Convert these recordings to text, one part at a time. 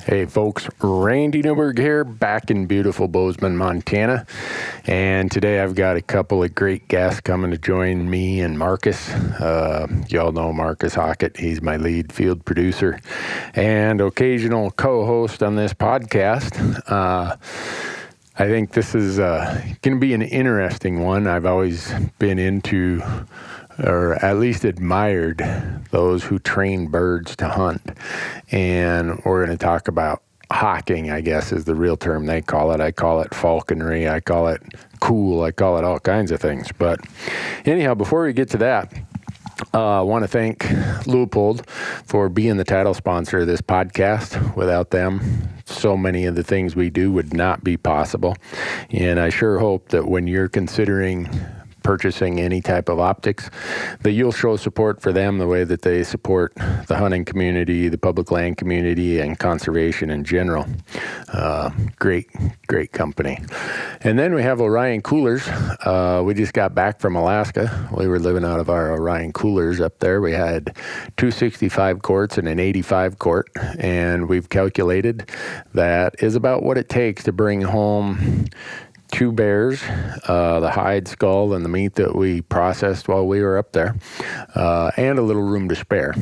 Hey folks, Randy Newberg here, back in beautiful Bozeman, Montana. And today I've got a couple of great guests coming to join me and Marcus. Y'all know Marcus Hockett. He's my lead field producer and occasional co-host on this podcast. I think this is going to be an interesting one. I've always been into, or at least admired, those who train birds to hunt. And we're going to talk about hawking, I guess is the real term they call it. I call it falconry. I call it cool. I call it all kinds of things. But anyhow, before we get to that, I want to thank Leupold for being the title sponsor of this podcast. Without them, so many of the things we do would not be possible. And I sure hope that when you're considering purchasing any type of optics, that you'll show support for them the way that they support the hunting community, the public land community, and conservation in general. Great company. And then we have Orion Coolers. We just got back from Alaska. We were living out of our Orion Coolers up there. We had 265 quarts and an 85 quart, and we've calculated that is about what it takes to bring home 2 bears, the hide, skull, and the meat that we processed while we were up there, and a little room to spare.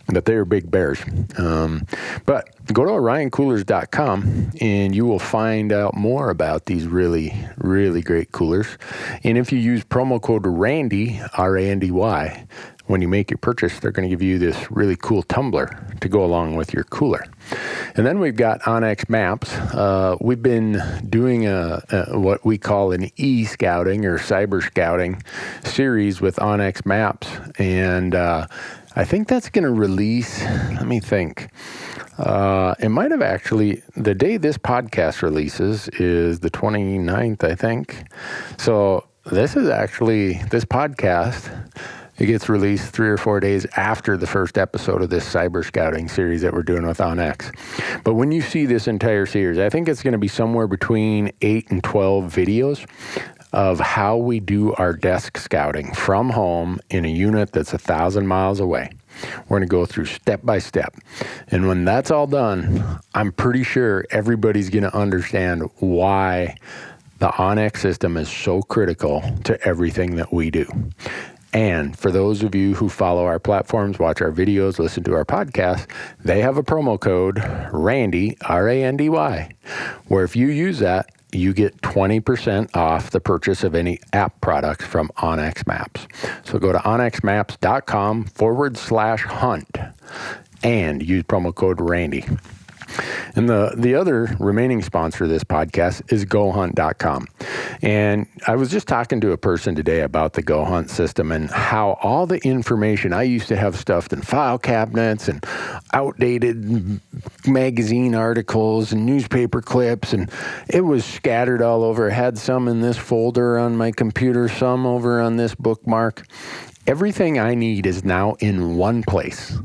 But they are big bears. But go to orioncoolers.com and you will find out more about these really, really great coolers. And if you use promo code RANDY, R-A-N-D-Y, when you make your purchase, they're going to give you this really cool tumbler to go along with your cooler. And then we've got Onyx Maps. We've been doing what we call an e-scouting or cyber scouting series with Onyx Maps. And I think that's going to release, let me think. It might have actually, the day this podcast releases is the 29th, I think. So this podcast, it gets released 3 or 4 days after the first episode of this cyber scouting series that we're doing with Onyx. But when you see this entire series, I think it's going to be somewhere between 8 and 12 videos of how we do our desk scouting from home in a unit that's 1,000 miles away. We're going to go through step by step. And when that's all done, I'm pretty sure everybody's going to understand why the Onyx system is so critical to everything that we do. And for those of you who follow our platforms, watch our videos, listen to our podcast, they have a promo code, RANDY, R-A-N-D-Y, where if you use that, you get 20% off the purchase of any app products from Onyx Maps. So go to onyxmaps.com/hunt and use promo code RANDY. And the other remaining sponsor of this podcast is GoHunt.com. And I was just talking to a person today about the GoHunt system and how all the information I used to have stuffed in file cabinets and outdated magazine articles and newspaper clips, and it was scattered all over. I had some in this folder on my computer, some over on this bookmark. Everything I need is now in one place,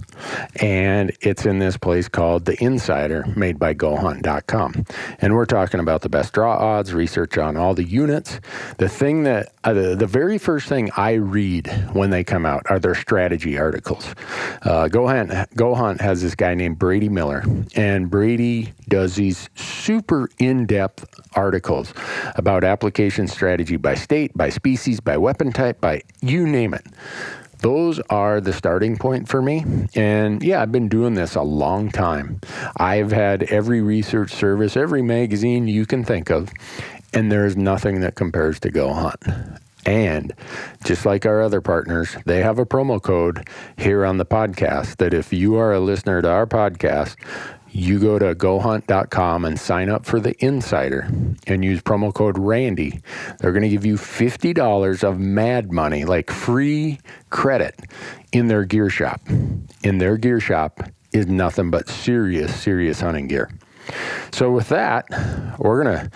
and it's in this place called The Insider, made by GoHunt.com. And we're talking about the best draw odds, research on all the units. The thing that, the very first thing I read when they come out are their strategy articles. GoHunt has this guy named Brady Miller, and Brady does these super in-depth articles about application strategy by state, by species, by weapon type, by you name it. Those are the starting point for me. And yeah, I've been doing this a long time. I've had every research service, every magazine you can think of, and there's nothing that compares to Go Hunt. And just like our other partners, they have a promo code here on the podcast that if you are a listener to our podcast, you go to GoHunt.com and sign up for the Insider and use promo code RANDY. They're going to give you $50 of mad money, like free credit, in their gear shop. In their gear shop is nothing but serious hunting gear. So with that, we're going to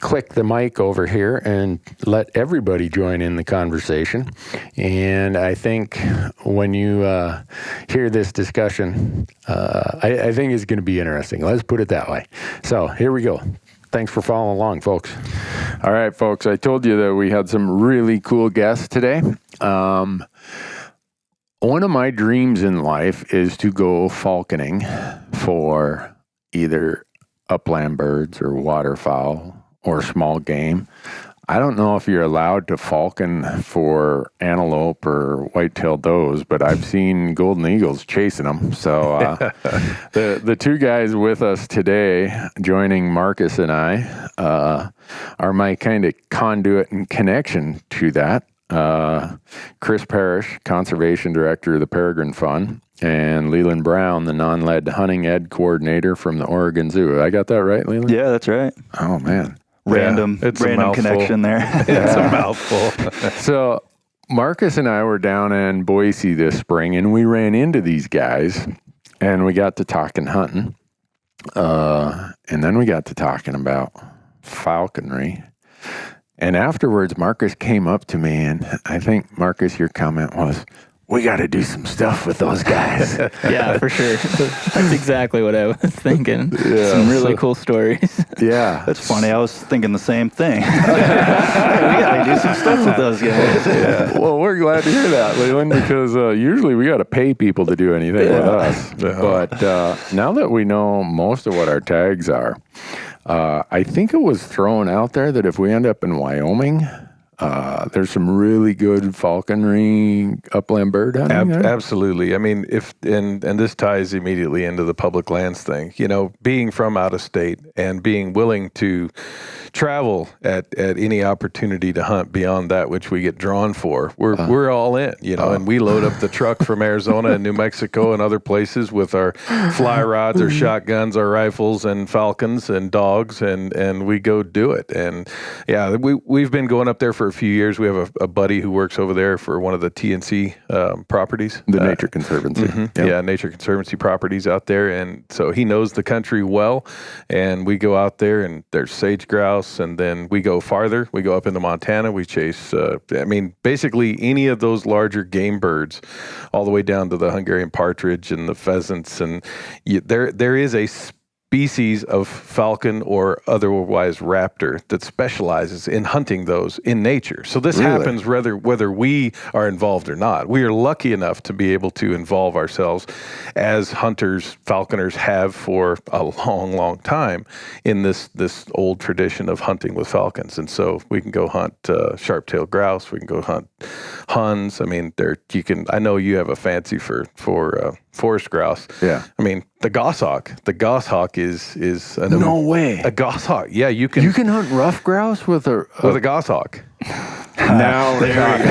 click the mic over here and let everybody join in the conversation. And I think when you hear this discussion, I think it's going to be interesting. Let's put it that way. So here we go. Thanks for following along, folks. All right, folks, I told you that we had some really cool guests today. One of my dreams in life is to go falconing for either upland birds or waterfowl or small game. I don't know if you're allowed to falcon for antelope or white-tailed does, but I've seen golden eagles chasing them. So the two guys with us today, joining Marcus and I, are my kind of conduit and connection to that. Chris Parish, Conservation Director of the Peregrine Fund, and Leland Brown, the Nonlead hunting ed coordinator from the Oregon Zoo. I got that right, Leland? Yeah, that's right. Oh, man. Random connection there. It's a mouthful. So Marcus and I were down in Boise this spring, and we ran into these guys, and we got to talking hunting. And then we got to talking about falconry. And afterwards, Marcus came up to me, and I think, Marcus, your comment was, we got to do some stuff with those guys. Yeah, for sure. That's exactly what I was thinking. Yeah, some really cool stories. Yeah. That's funny. I was thinking the same thing. We got to do some stuff with those guys. Yeah. Well, we're glad to hear that, Leland, because usually we got to pay people to do anything with us. But now that we know most of what our tags are, I think it was thrown out there that if we end up in Wyoming, there's some really good falconry upland bird hunting there. Absolutely. I mean, and this ties immediately into the public lands thing. You know, being from out of state and being willing to travel at any opportunity to hunt beyond that which we get drawn for, we're all in. You know, and we load up the truck from Arizona and New Mexico and other places with our fly rods, our shotguns, our rifles, and falcons and dogs, and we go do it. And yeah, we've been going up there for a few years. We have a buddy who works over there for one of the TNC properties. The Nature Conservancy. Mm-hmm. Yep. Yeah, Nature Conservancy properties out there. And so he knows the country well. And we go out there, and there's sage grouse. And then we go farther. We go up into Montana. We chase, basically any of those larger game birds, all the way down to the Hungarian partridge and the pheasants. And there is a species of falcon or otherwise raptor that specializes in hunting those in nature. So this happens whether we are involved or not. We are lucky enough to be able to involve ourselves as hunters, falconers have for a long, long time in this old tradition of hunting with falcons. And so we can go hunt sharp-tailed grouse. We can go hunt huns. I mean, I know you have a fancy for forest grouse. Yeah. I mean, the goshawk. The goshawk is no way. A goshawk. Yeah, you can hunt rough grouse with a goshawk. Now we're talking.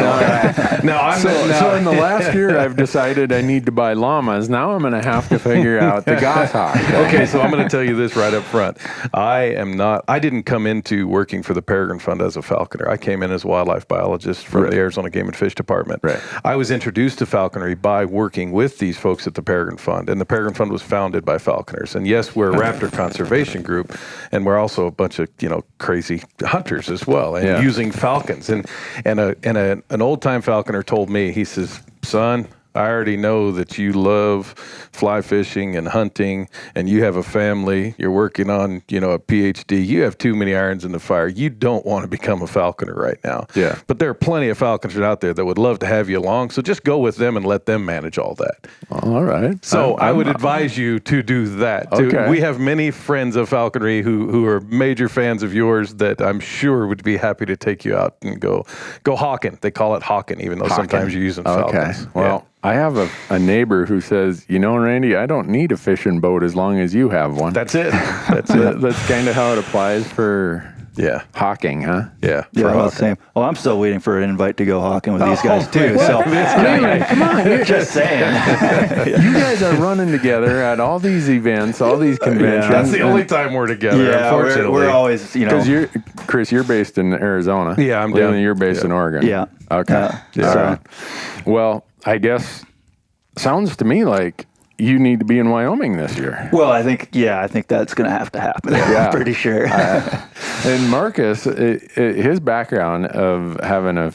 So in the last year, I've decided I need to buy llamas. Now I'm going to have to figure out the goshawk. Okay, so I'm going to tell you this right up front. I didn't come into working for the Peregrine Fund as a falconer. I came in as a wildlife biologist from the Arizona Game and Fish Department. Right. I was introduced to falconry by working with these folks at the Peregrine Fund, and the Peregrine Fund was founded by falconers. And yes, we're a raptor conservation group, and we're also a bunch of crazy hunters as well, and using falcons. And an old-time falconer told me, he says, son, I already know that you love fly fishing and hunting, and you have a family. You're working on, a PhD. You have too many irons in the fire. You don't want to become a falconer right now. Yeah. But there are plenty of falconers out there that would love to have you along, so just go with them and let them manage all that. All right. So I would advise you to do that. Okay. We have many friends of falconry who are major fans of yours that I'm sure would be happy to take you out and go hawking. They call it hawking, even though sometimes you're using falcons. Okay. Well, I have a neighbor who says, Randy, I don't need a fishing boat as long as you have one. That's it. That's it. That's kind of how it applies for hawking, huh? Yeah. Yeah, the same. Well, I'm still waiting for an invite to go hawking with these guys too. So come on, you're just saying. You guys are running together at all these events, all these conventions. Yeah, that's the only time we're together. Yeah, unfortunately, we're always, Because Chris, you're based in Arizona. Yeah, I'm down. You're based in Oregon. Yeah. Okay. All right. Well, I guess sounds to me like you need to be in Wyoming this year. Well, I think that's going to have to happen. I'm pretty sure. And Marcus, his background of having a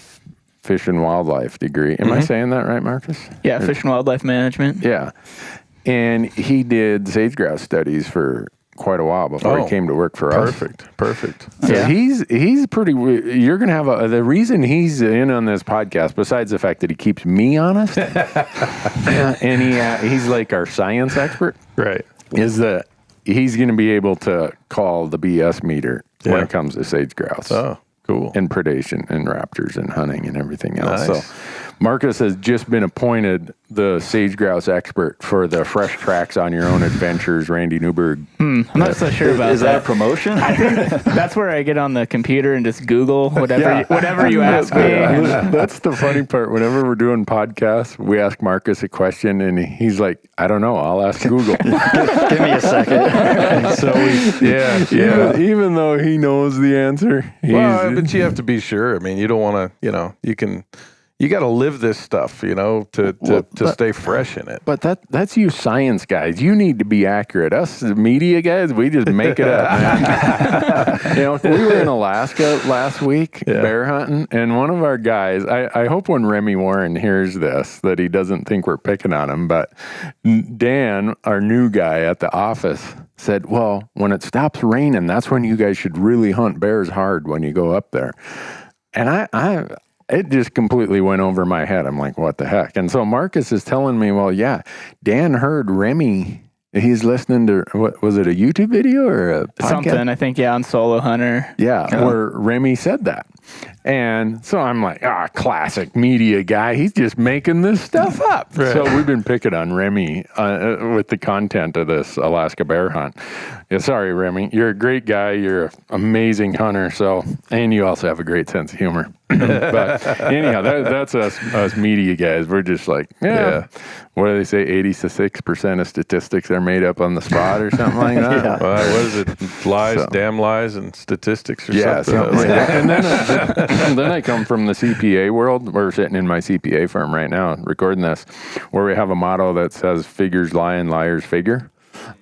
fish and wildlife degree. Am I saying that right, Marcus? Yeah, fish and wildlife management. Yeah. And he did sage-grouse studies for quite a while before he came to work for us. Perfect. So he's pretty. You're gonna have the reason he's in on this podcast, besides the fact that he keeps me honest, and he's like our science expert, right? Is that he's going to be able to call the BS meter when it comes to sage grouse. Oh, cool. And predation and raptors and hunting and everything else. Nice. So Marcus has just been appointed the Sagegrouse Expert for the Fresh Tracks on Your Own Adventures, Randy Newberg. I'm not so sure about Is that a promotion? I think that's where I get on the computer and just Google whatever you ask me. That's the funny part. Whenever we're doing podcasts, we ask Marcus a question, and he's like, I don't know. I'll ask Google. Give me a second. So Even though he knows the answer. But you have to be sure. I mean, you don't want to, you got to live this stuff, to stay fresh in it. But that's you science guys. You need to be accurate. Us the media guys, we just make it up, man. We were in Alaska last week bear hunting, and one of our guys, I hope when Remy Warren hears this that he doesn't think we're picking on him, but Dan, our new guy at the office, said, well, when it stops raining, that's when you guys should really hunt bears hard when you go up there. And it just completely went over my head. I'm like, what the heck? And so Marcus is telling me, well, yeah, Dan heard Remy. He's listening to, what was it, a YouTube video or a podcast? Something, I think, on Solo Hunter. Yeah, where Remy said that. And so I'm like, classic media guy. He's just making this stuff up. Right. So we've been picking on Remy with the content of this Alaska bear hunt. Yeah, sorry, Remy. You're a great guy. You're an amazing hunter. And you also have a great sense of humor. But anyhow, that's us media guys. We're just like, what do they say? 86% of statistics are made up on the spot or something like that. What is it? Lies, damn lies, and statistics or something like that. And then I come from the CPA world. We're sitting in my CPA firm right now recording this, where we have a motto that says figures lie and liars figure.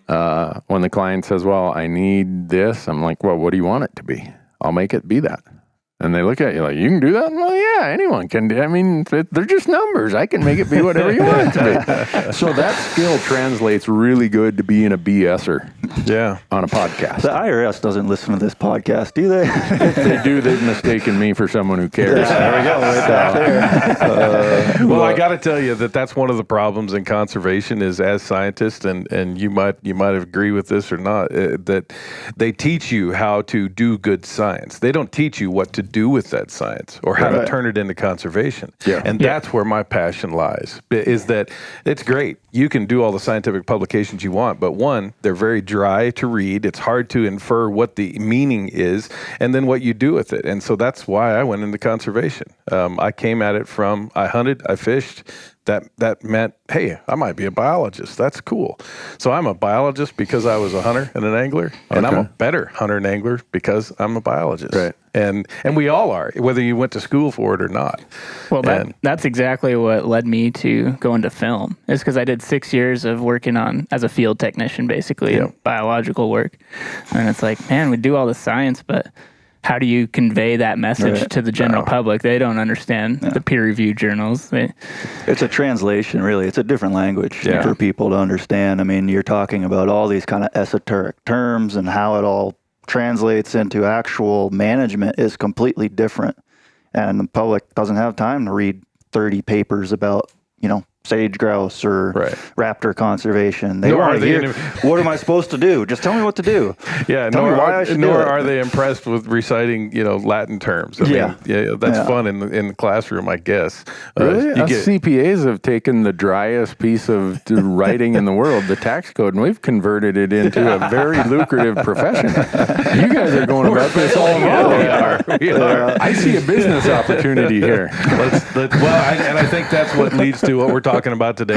When the client says, well, I need this, I'm like, well, what do you want it to be? I'll make it be that. And they look at you like, you can do that? Well, yeah, anyone can do. I mean, they're just numbers. I can make it be whatever you want it to be. So that skill translates really good to being a BSer on a podcast. The IRS doesn't listen to this podcast, do they? If they do, they've mistaken me for someone who cares. There we go. Well, I got to tell you that's one of the problems in conservation is as scientists, and you might agree with this or not, that they teach you how to do good science. They don't teach you what to do with that science or how to turn it into conservation. And that's where my passion lies, is that it's great. You can do all the scientific publications you want, but one, they're very dry to read. It's hard to infer what the meaning is and then what you do with it. And so that's why I went into conservation. I came at it from, I hunted, I fished. That meant, hey, I might be a biologist. That's cool. So I'm a biologist because I was a hunter and an angler, and I'm a better hunter and angler because I'm a biologist. Right. And we all are, whether you went to school for it or not. Well, that's exactly what led me to go into film. Is because I did 6 years of working as a field technician, basically, biological work. And it's like, man, we do all the science, but how do you convey that message to the general public? They don't understand the peer-reviewed journals. It's a translation, really. It's a different language for people to understand. I mean, you're talking about all these kind of esoteric terms, and how it all translates into actual management is completely different. And the public doesn't have time to read 30 papers about, sage grouse or raptor conservation. They want to hear, what am I supposed to do? Just tell me what to do. Nor are they impressed with reciting, Latin terms. I mean, that's fun in the classroom, I guess. Really? CPAs have taken the driest piece of writing in the world, the tax code, and we've converted it into a very lucrative profession. You guys are going about this all wrong. We are. I see a business opportunity here. And I think that's what leads to what we're talking about today.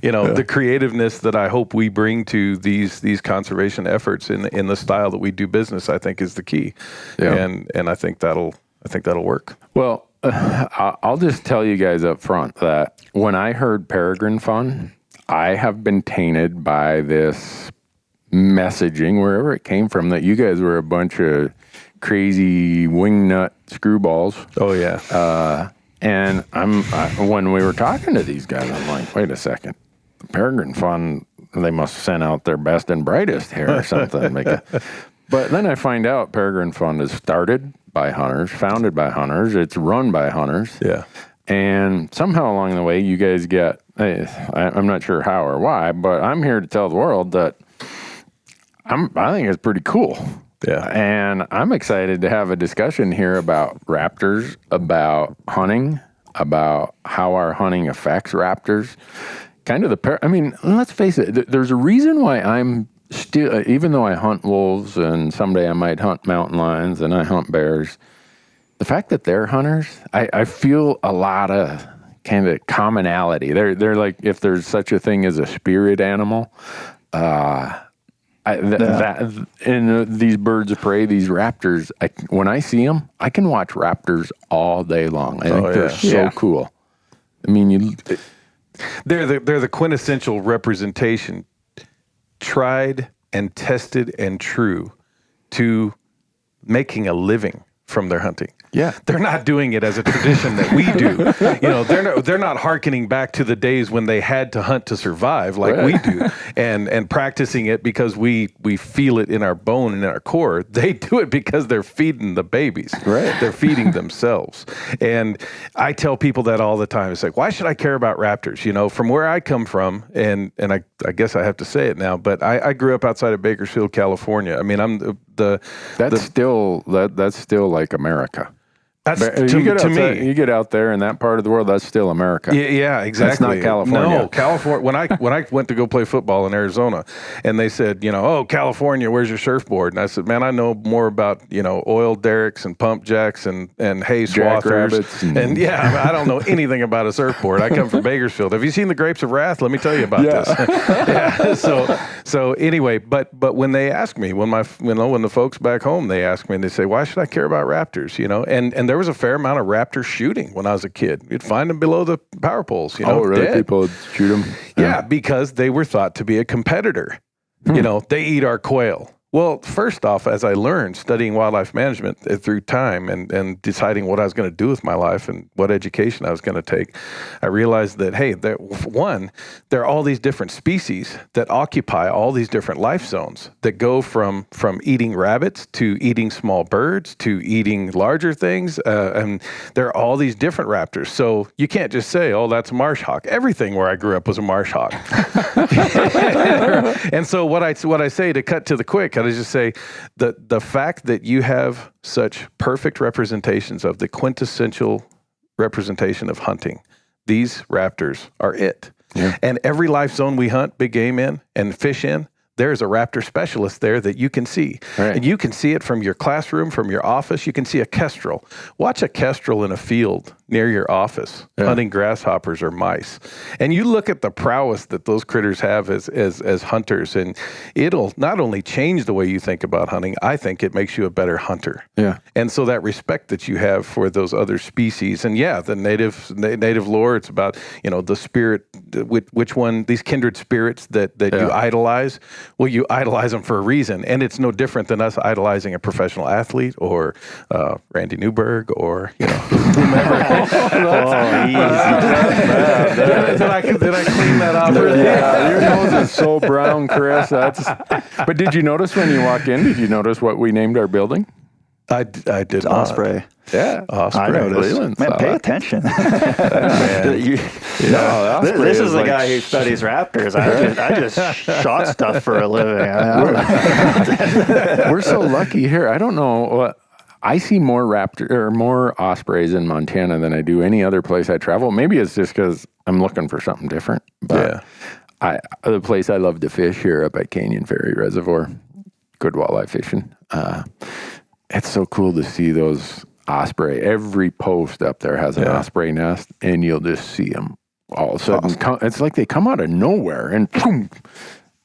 The creativeness that I hope we bring to these conservation efforts in the style that we do business, I think is the key. And I think that'll work. Well, I'll just tell you guys up front that when I heard Peregrine Fund, I have been tainted by this messaging, wherever it came from, that you guys were a bunch of crazy wingnut screwballs. Oh, yeah. And when we were talking to these guys, I'm like, wait a second. The Peregrine Fund, they must send out their best and brightest here or something. But then I find out Peregrine Fund is started by hunters, founded by hunters. It's run by hunters. Yeah. And somehow along the way, you guys get, I'm not sure how or why, but I'm here to tell the world that I think it's pretty cool. Yeah. And I'm excited to have a discussion here about raptors, about hunting, about how our hunting affects raptors. Kind of let's face it, there's a reason why I'm still, even though I hunt wolves and someday I might hunt mountain lions and I hunt bears, the fact that they're hunters, I feel a lot of kind of commonality. They're like, if there's such a thing as a spirit animal, these birds of prey, these raptors, when I see them, I can watch raptors all day long. I think they're so cool. I mean, they're the quintessential representation, tried and tested and true to making a living from their hunting. Yeah, they're not doing it as a tradition that we do. They're not hearkening back to the days when they had to hunt to survive like we do, and practicing it because we feel it in our bone and in our core. They do it because they're feeding the babies. Right, they're feeding themselves. And I tell people that all the time. It's like, why should I care about raptors? From where I come from, and I guess I have to say it now, but I grew up outside of Bakersfield, California. I mean, I'm that's still like America. That's to me. You get out there in that part of the world, that's still America. Yeah, exactly. That's not California. No, California. When I went to go play football in Arizona, and they said, oh, California, where's your surfboard? And I said, man, I know more about oil derricks and pump jacks and hay swathers. And I don't know anything about a surfboard. I come from Bakersfield. Have you seen the Grapes of Wrath? Let me tell you about this. So anyway, but when they ask me, when the folks back home, they ask me, and they say, why should I care about raptors? And there was a fair amount of raptor shooting when I was a kid. You'd find them below the power poles. Oh, really? Dead. People would shoot them? Yeah, because they were thought to be a competitor. They eat our quail. Well, first off, as I learned studying wildlife management through time and deciding what I was going to do with my life and what education I was going to take, I realized that, hey, there are all these different species that occupy all these different life zones that go from eating rabbits to eating small birds to eating larger things. And there are all these different raptors. So you can't just say, oh, that's a marsh hawk. Everything where I grew up was a marsh hawk. And so what I say to cut to the quick, I just say the fact that you have such perfect representations of the quintessential representation of hunting, these raptors are it. Yeah. And every life zone we hunt big game in and fish in, there's a raptor specialist there that you can see. Right. And you can see it from your classroom, from your office. You can see a kestrel. Watch a kestrel in a field near your office, hunting grasshoppers or mice. And you look at the prowess that those critters have as hunters, and it'll not only change the way you think about hunting, I think it makes you a better hunter. Yeah. And so that respect that you have for those other species, and the native lore, it's about, the spirit, which one, these kindred spirits that you idolize. Well, you idolize them for a reason, and it's no different than us idolizing a professional athlete or Randy Newberg or whomever. Did I clean that up? Yeah, your nose is so brown, Chris. But did you notice when you walked in? Did you notice what we named our building? I did. Osprey. Yeah, Osprey. I noticed. Man, pay attention. This is the guy who studies raptors. I just shot stuff for a living. We're so lucky here. I don't know. I see more more ospreys in Montana than I do any other place I travel. Maybe it's just because I'm looking for something different. But the place I love to fish here up at Canyon Ferry Reservoir, good walleye fishing. It's so cool to see those osprey. Every post up there has an osprey nest, and you'll just see them all of a sudden. It's like they come out of nowhere, and boom,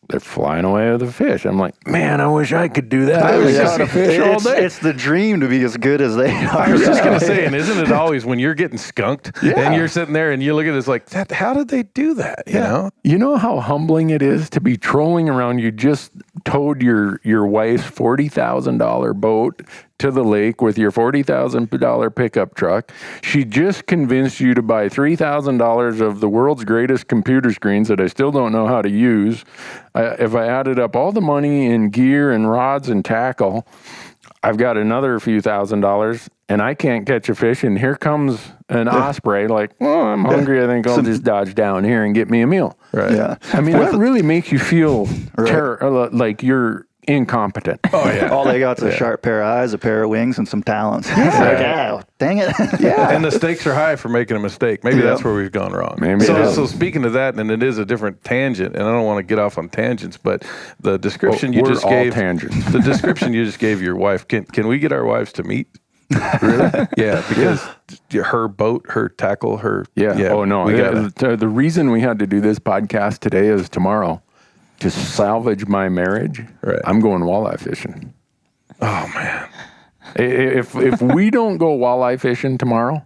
they're flying away with the fish. I'm like, man, I wish I could do that. I was caught a fish all day. It's the dream to be as good as they are. I was just going to say, and isn't it always when you're getting skunked and you're sitting there and you look at this like, how did they do that? You know? You know how humbling it is to be trolling around. You just towed your wife's $40,000 boat to the lake with your $40,000 pickup truck. She just convinced you to buy $3,000 of the world's greatest computer screens that I still don't know how to use. If I added up all the money in gear and rods and tackle, I've got another few $1,000, and I can't catch a fish. And here comes an osprey, like, well, I'm hungry. I think I'll just dodge down here and get me a meal. Right. Yeah. I mean, that really makes you feel like you're incompetent. Oh yeah. All they got's a sharp pair of eyes, a pair of wings, and some talons. Yeah. Dang it. Yeah. And the stakes are high for making a mistake. Maybe that's where we've gone wrong. Maybe so speaking of that, and it is a different tangent, and I don't want to get off on tangents, but the description you just gave, tangents. the description you just gave your wife, can we get our wives to meet? Really? Yeah, because her boat, her tackle, her... Yeah. Oh, no. The reason we had to do this podcast today is tomorrow, to salvage my marriage, I'm going walleye fishing. Oh, man. If we don't go walleye fishing tomorrow,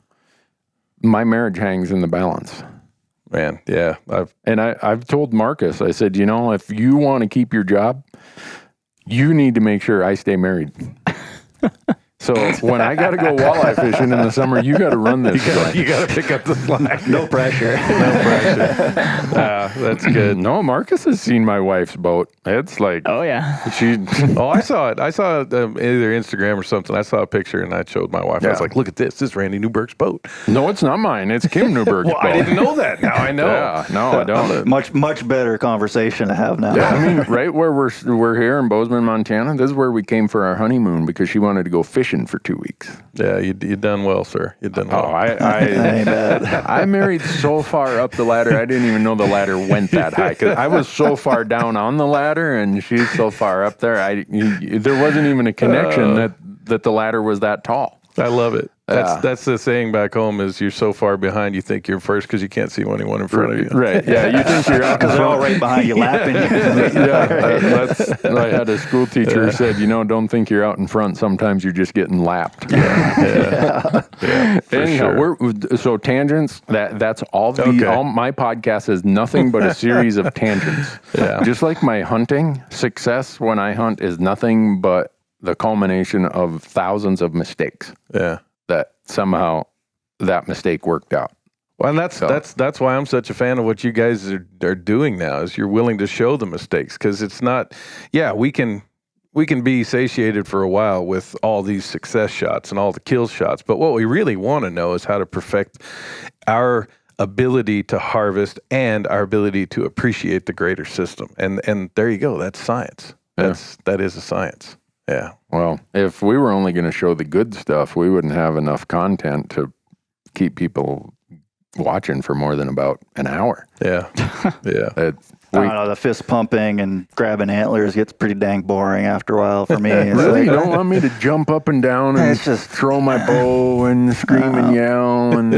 my marriage hangs in the balance. Man, yeah. I've told Marcus, I said, if you want to keep your job, you need to make sure I stay married. So when I got to go walleye fishing in the summer, you got to run this. You got to pick up the slack. No pressure. That's good. No, Marcus has seen my wife's boat. It's like, Oh yeah. I saw it. I saw it either Instagram or something. I saw a picture and I showed my wife. I was like, look at this. This is Randy Newberg's boat. No, it's not mine. It's Kim Newberg's boat. I didn't know that. Now I know. Yeah, no, I don't. Much better conversation to have now. Yeah, I mean, right where we're here in Bozeman, Montana, this is where we came for our honeymoon because she wanted to go fishing for 2 weeks. Yeah, you done well, sir. You done well. Oh, I married so far up the ladder, I didn't even know the ladder went that high. Cause I was so far down on the ladder, and she's so far up there. There wasn't even a connection that the ladder was that tall. I love it. That's the saying back home is you're so far behind you think you're first because you can't see anyone in front of you. Right. Yeah. You think you're out because they're all right behind you lapping you. I had a school teacher who said, don't think you're out in front. Sometimes you're just getting lapped. Anyhow, so tangents. That's all. All my podcast is nothing but a series of tangents. Yeah. Just like my hunting success when I hunt is nothing but the culmination of thousands of mistakes. Yeah. That somehow that mistake worked out. Well, and that's why I'm such a fan of what you guys are doing now, is you're willing to show the mistakes, because it's not, we can be satiated for a while with all these success shots and all the kill shots, but what we really want to know is how to perfect our ability to harvest and our ability to appreciate the greater system. And there you go. That's science. That is a science. Yeah. Well, if we were only going to show the good stuff, we wouldn't have enough content to keep people watching for more than about an hour. Yeah. Yeah. I don't know, the fist pumping and grabbing antlers gets pretty dang boring afafter a while for me. Really? You don't want me to jump up and down and just throw my bow and scream and yell and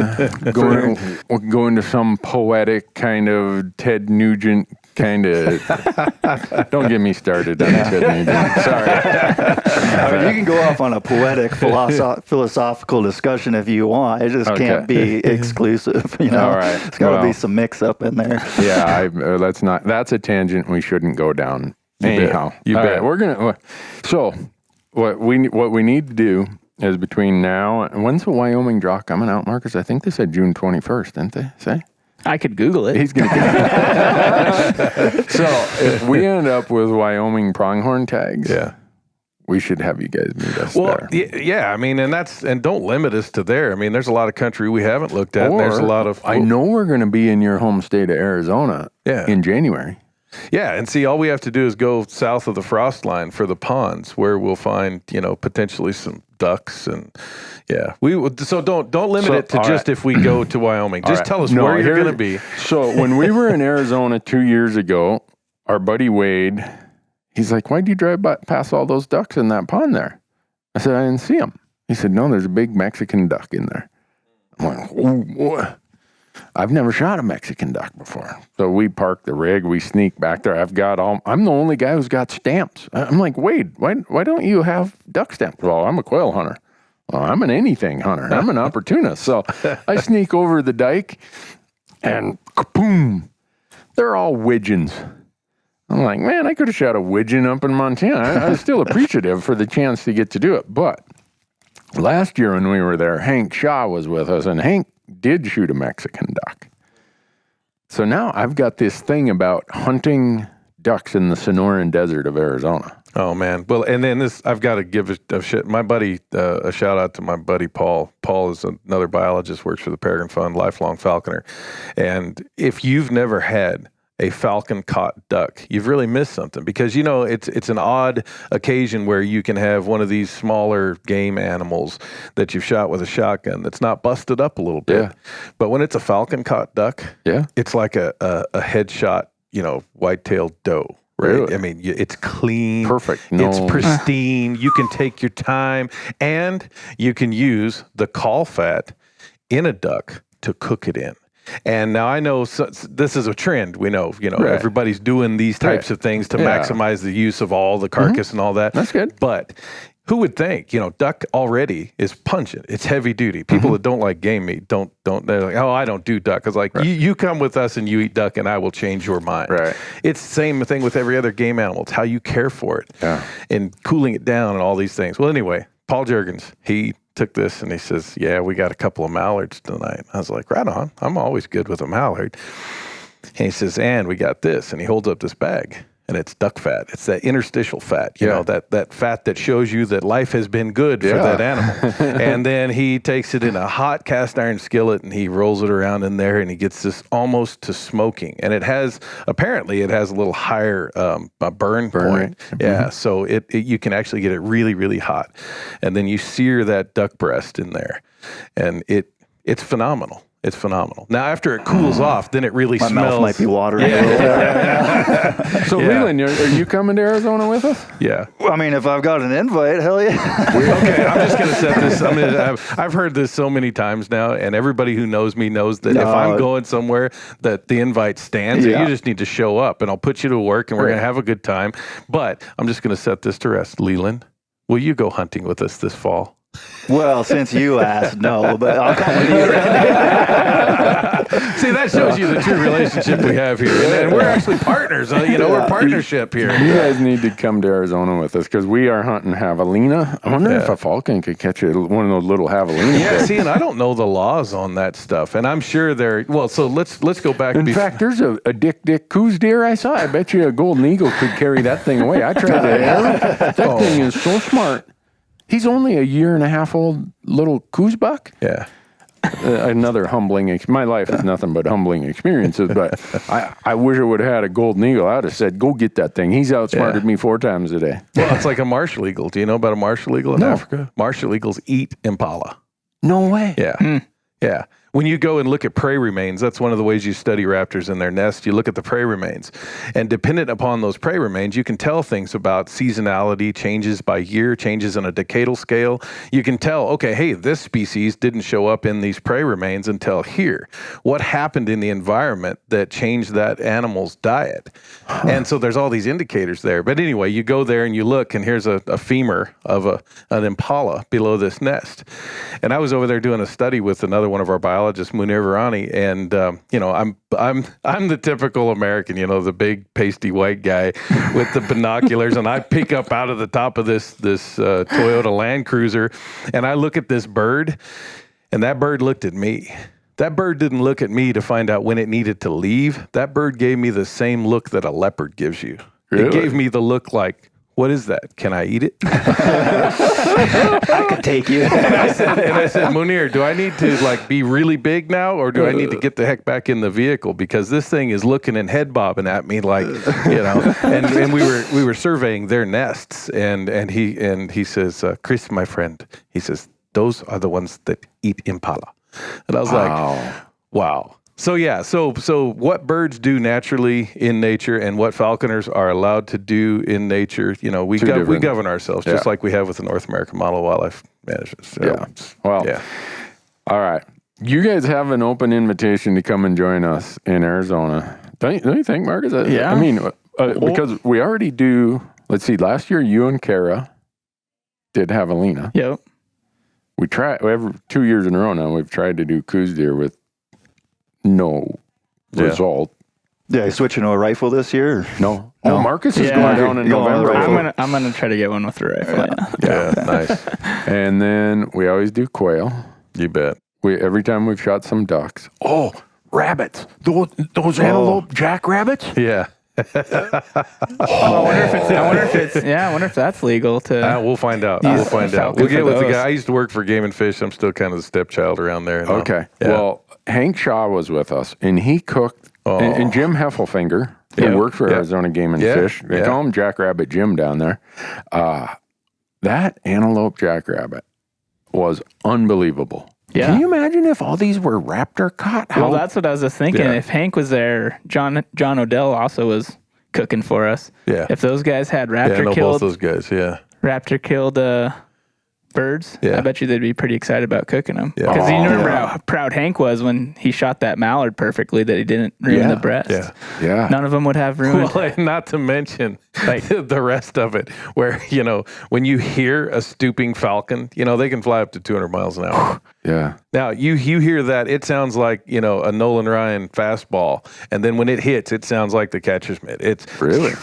go into some poetic kind of Ted Nugent kind of... Don't get me started on Ted Nugent. Sorry. I mean, you can go off on a poetic philosophical discussion if you want. It just can't be exclusive. All right. It's got to be some mix up in there. Yeah, that's a tangent we shouldn't go down. Anyhow, you bet. Right, we're gonna. So, what we need to do is between now and when's the Wyoming draw coming out, Marcus? I think they said June 21st, didn't they say? I could Google it. He's gonna get it. So if we end up with Wyoming pronghorn tags, we should have you guys meet us there. Yeah. I mean, and don't limit us to there. I mean, there's a lot of country we haven't looked at. And there's a lot of. I know we're going to be in your home state of Arizona. In January. Yeah, and see, all we have to do is go south of the frost line for the ponds, where we'll find, potentially some ducks and so don't limit it to just if we go to Wyoming. Just tell us where you're going to be. So when we were in Arizona 2 years ago, our buddy Wade, he's like, "Why'd you drive past all those ducks in that pond there?" I said, "I didn't see them." He said, "No, there's a big Mexican duck in there." I'm like, "Oh, I've never shot a Mexican duck before." So we park the rig, we sneak back there. I'm the only guy who's got stamps. I'm like, "Wade, why don't you have duck stamps?" "Well, I'm a quail hunter." "Well, I'm an anything hunter. I'm an opportunist." So I sneak over the dike and kaboom, they're all widgeons. I'm like, man, I could have shot a widgeon up in Montana. I was still appreciative for the chance to get to do it. But last year when we were there, Hank Shaw was with us, and Hank did shoot a Mexican duck. So now I've got this thing about hunting ducks in the Sonoran Desert of Arizona. Oh man. Well, and then I've got to give a shout out to my buddy Paul. Paul is another biologist, works for the Peregrine Fund, lifelong falconer. And if you've never had a falcon cut duck, you've really missed something, because it's an odd occasion where you can have one of these smaller game animals that you've shot with a shotgun that's not busted up a little bit. Yeah. But when it's a falcon cut duck, it's like a headshot, white-tailed doe. Right. Really? I mean, it's clean. Perfect. It's pristine. You can take your time, and you can use the caul fat in a duck to cook it in. And now I know this is a trend. We know, everybody's doing these types of things to maximize the use of all the carcass and all that. That's good. But who would think, duck already is pungent. It's heavy duty. People that don't like game meat they're like, oh, I don't do duck. It's like, you come with us and you eat duck and I will change your mind. Right. It's the same thing with every other game animal. It's how you care for it and cooling it down and all these things. Well, anyway, Paul Juergens, he took this and he says, yeah, we got a couple of mallards tonight. I was like, right on. I'm always good with a mallard. And he says, and we got this. And he holds up this bag. And it's duck fat. It's that interstitial fat, that fat that shows you that life has been good for that animal. And then he takes it in a hot cast iron skillet and he rolls it around in there and he gets this almost to smoking. And apparently it has a little higher burn point. Yeah, so you can actually get it really, really hot. And then you sear that duck breast in there. And it's phenomenal. It's phenomenal. Now, after it cools off, then it really smells. My mouth might be watering. So, Leland, are you coming to Arizona with us? Yeah. Well, I mean, if I've got an invite, hell yeah. Okay, I'm just going to set this. I've heard this so many times now, and everybody who knows me knows that if I'm going somewhere that the invite stands, you just need to show up, and I'll put you to work, and we're going to have a good time. But I'm just going to set this to rest. Leland, will you go hunting with us this fall? Well, since you asked, no, but I'll come with you. See, that shows you the true relationship we have here. And we're actually partners. We're partnership here. You guys need to come to Arizona with us because we are hunting javelina. I wonder if a falcon could catch one of those little javelinas. Yeah, see, and I don't know the laws on that stuff. And I'm sure so let's go back. In fact, there's a dick coos deer I saw. I bet you a golden eagle could carry that thing away. I tried that. That thing is so smart. He's only 1.5 years old, little coos buck. Yeah. Another humbling. My life is nothing but humbling experiences. But I wish I would have had a golden eagle. I would have said, "Go get that thing." He's outsmarted me 4 times a day. Well, it's like a martial eagle. Do you know about a martial eagle in Africa? Martial eagles eat impala. No way. Yeah. Yeah. When you go and look at prey remains, that's one of the ways you study raptors in their nest. You look at the prey remains. And dependent upon those prey remains, you can tell things about seasonality, changes by year, changes on a decadal scale. You can tell, okay, hey, this species didn't show up in these prey remains until here. What happened in the environment that changed that animal's diet? And so there's all these indicators there. But anyway, you go there and you look, and here's a femur of an impala below this nest. And I was over there doing a study with another one of our biologists, Munir Virani, and I'm the typical American, the big pasty white guy with the binoculars, and I peek up out of the top of this Toyota Land Cruiser, and I look at this bird, and that bird looked at me. That bird didn't look at me to find out when it needed to leave. That bird gave me the same look that a leopard gives you. Really? It gave me the look like, what is that? Can I eat it? I could take you. And I said, Munir, do I need to be really big now, or do I need to get the heck back in the vehicle? Because this thing is looking and head bobbing at me and we were surveying their nests, and he says, Chris, my friend, he says, those are the ones that eat impala. And I was like, wow. So so what birds do naturally in nature and what falconers are allowed to do in nature, we govern ourselves just like we have with the North American Model Wildlife Management. So, all right. You guys have an open invitation to come and join us in Arizona. Don't you think, Marcus? Yeah. I mean, because we already do, let's see, last year you and Kara did javelina. Yep. We tried, every 2 years in a row now, we've tried to do coos deer with no result. Yeah, you switching to a rifle this year? Or? No. Oh, Marcus is going down in November. I'm gonna try to get one with the rifle. Yeah, nice. And then we always do quail. You bet. Every time we've shot some ducks. Oh, rabbits! Those antelope jackrabbits. Yeah. I wonder if that's legal to. We'll find out. We'll get with the guy. I used to work for Game and Fish. I'm still kind of the stepchild around there. Okay. Yeah. Well, Hank Shaw was with us, and he cooked And Jim Heffelfinger, who works for Arizona Game and Fish, they call him Jackrabbit Jim down there. That antelope jackrabbit was unbelievable. Yeah. Can you imagine if all these were raptor caught? Well, that's what I was just thinking. If Hank was there, John Odell also was cooking for us. Yeah. If those guys had raptor killed, both those guys, raptor killed birds, I bet you they'd be pretty excited about cooking them. Because you remember how proud Hank was when he shot that mallard perfectly that he didn't ruin the breast. Yeah. None of them would have ruined. Well, not to mention the rest of it, where, when you hear a stooping falcon, they can fly up to 200 miles an hour. Yeah. Now, you hear that, it sounds like, a Nolan Ryan fastball. And then when it hits, it sounds like the catcher's mitt. It's really.